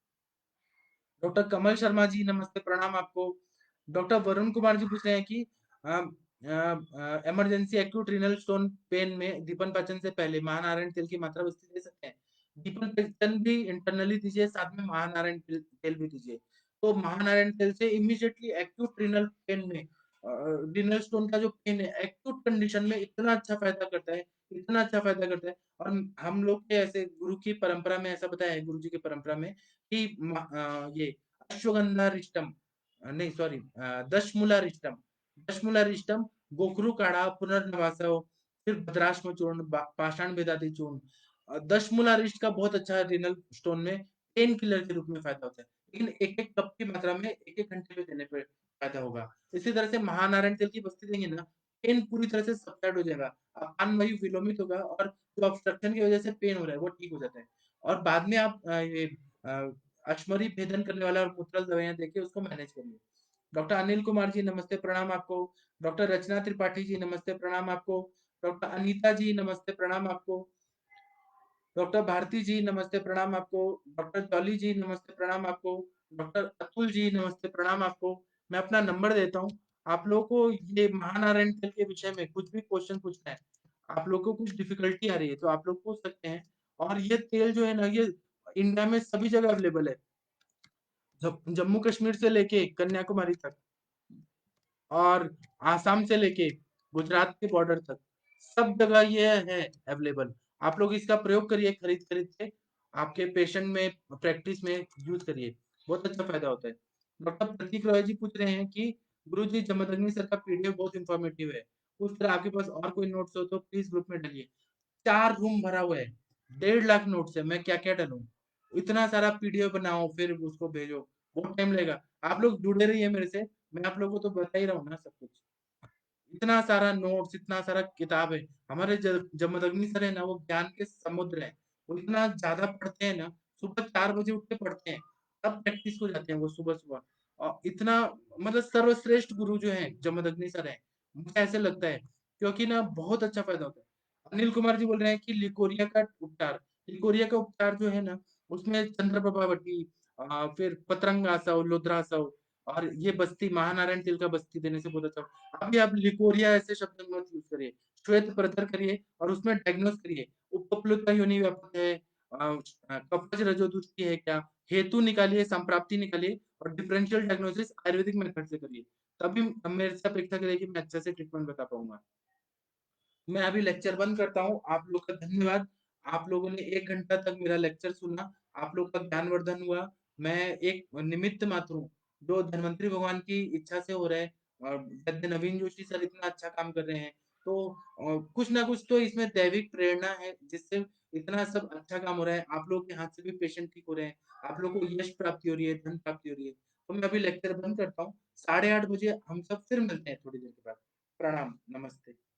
डॉक्टर कमल शर्मा जी नमस्ते, प्रणाम आपको। डॉक्टर वरुण कुमार जी पूछ रहे हैं कि emergency acute renal stone pain में दीपन पाचन से पहले महानारायण तेल की मात्रा बस्ती दे सकते हैं? डीपल पेक्टन भी इंटरनली दीजिए, साथ में महानारायण तेल तेल भी दीजिए। तो महानारायण तेल से इमीडिएटली एक्यूट रीनल पेन में रीनल स्टोन का जो पेन है, एक्यूट कंडीशन में इतना अच्छा फ़ायदा करता है, इतना अच्छा फ़ायदा करता है। और हम लोग के ऐसे गुरु की परंपरा में ऐसा बताया है, गुरु जी की परंपरा में कि ये अश्वगंधारिष्टम नहीं सॉरी दशमूलारिष्टम दशमूलारिष्टम, गोखरू काढ़ा, पुनर्नवासव, फिर भद्राश्म चूर्ण, पाषाण बेदाती चूर्ण, 10 मूल अरिष्ट का बहुत अच्छा रीनल स्टोन में पेन किलर के रूप में फ़ायदा होता है। लेकिन 1-1 कप की मात्रा में 1-1 घंटे में देने पे फ़ायदा होगा। इसी तरह से महानारायण तेल की बस्ती देंगे ना, पेन पूरी तरह से सबसाइड हो जाएगा। अपान वायु विलोमित होगा और जो ऑब्स्ट्रक्शन की वज़ह से पेन हो रहा है, वो ठीक हो जाता है। और बाद में आप अ, अश्मरी भेदन करने वाला और मूत्रल दवाइयाँ देके उसको मैनेज करिए। डॉक्टर अनिल कुमार जी नमस्ते, प्रणाम आपको। डॉक्टर रचना त्रिपाठी जी नमस्ते, प्रणाम आपको। डॉक्टर अनीता जी नमस्ते, प्रणाम आपको। डॉक्टर भारती जी नमस्ते, प्रणाम आपको। डॉक्टर जॉली जी नमस्ते, प्रणाम आपको। डॉक्टर अतुल जी नमस्ते, प्रणाम आपको। मैं अपना नंबर देता हूँ। आप लोगों को ये महानारायण तेल के विषय में कुछ भी क्वेश्चन पूछना है, आप लोगों को कुछ डिफिकल्टी आ रही है, तो आप लोग पूछ सकते हैं। और ये तेल जो है ना, ये इंडिया में सभी जगह अवेलेबल है। जम्मू कश्मीर से लेके कन्याकुमारी तक और आसाम से लेके गुजरात के बॉर्डर तक सब जगह ये है अवेलेबल। आप लोग इसका प्रयोग करिए खरीद-खरीद के, आपके पेशेंट में प्रैक्टिस में यूज़ करिए, बहुत अच्छा फ़ायदा होता है। डॉक्टर प्रतीक रॉय जी पूछ रहे हैं कि गुरुजी जमदग्नि सर का पीडीएफ बहुत इन्फॉर्मेटिव है। उस तरह आपके पास और कोई नोट्स हो तो प्लीज़ ग्रुप में डालिए। 4 रूम भरा हुआ है, 1.5 लाख नोट्स है, मैं क्या-क्या डालूँ? इतना सारा पीडीएफ बनाओ फिर उसको भेजो, बहुत टाइम लगेगा। आप लोग जुड़े रहिए मेरे से, मैं आप लोगों को तो बता ही रहा हूँ ना सब कुछ। इतना सारा नोट्स, इतना सारा किताब है। हमारे जमदग्नि सर है ना, वो ज्ञान के समुद्र हैं। वो इतना ज़्यादा पढ़ते हैं ना, सुबह 4 बजे उठ के पढ़ते हैं, तब प्रैक्टिस को जाते हैं वो सुबह-सुबह। और इतना मतलब सर्वश्रेष्ठ गुरु जो हैं, जमदग्नि सर हैं। मुझे ऐसे लगता है, क्योंकि ना बहुत अच्छा फ़ायदा होता है। अनिल कुमार जी बोल रहे हैं कि लिकोरिया का उपचार, लिकोरिया का उपचार जो है ना, उसमें चंद्रप्रभावती फिर पतंगासव, लोद्रासव और ये बस्ती महानारायण तेल का बस्ती देने से बहुत अच्छा। अभी आप लिकोरिया ऐसे शब्द मत यूज़ करिए। श्वेत प्रतर करिए और उसमें डायग्नोज़ करिए। उपप्लुत योनि व्यापक है, कफज रजोदुष्टि है क्या? हेतु निकालिए, संप्राप्ति निकालिए और डिफरेंशियल डायग्नोसिस आयुर्वेदिक मेथड से करिए। तभी मेरे से अपेक्षा करिए कि मैं अच्छे से ट्रीटमेंट बता पाऊँगा। मैं अभी लेक्चर बंद करता हूँ। आप लोग का धन्यवाद। आप लोगों ने 1 घंटा तक मेरा लेक्चर सुना। आप लोग का ज्ञानवर्धन हुआ। मैं एक निमित्त मात्र हूँ, जो धन्वंतरी भगवान की इच्छा से हो रहा है। वैद्य नवीन जोशी सर इतना अच्छा काम कर रहे हैं। तो कुछ ना कुछ तो इसमें दैविक प्रेरणा है, जिससे इतना सब अच्छा काम हो रहा है। आप लोगों के हाथ से भी पेशेंट ठीक हो रहे हैं। आप लोगों को यश प्राप्ति हो रही है, धन प्राप्ति हो रही है। तो मैं अभी लेक्चर बंद करता हूँ। 8:30 बजे हम सब फिर मिलते हैं थोड़ी देर के बाद। प्रणाम, नमस्ते।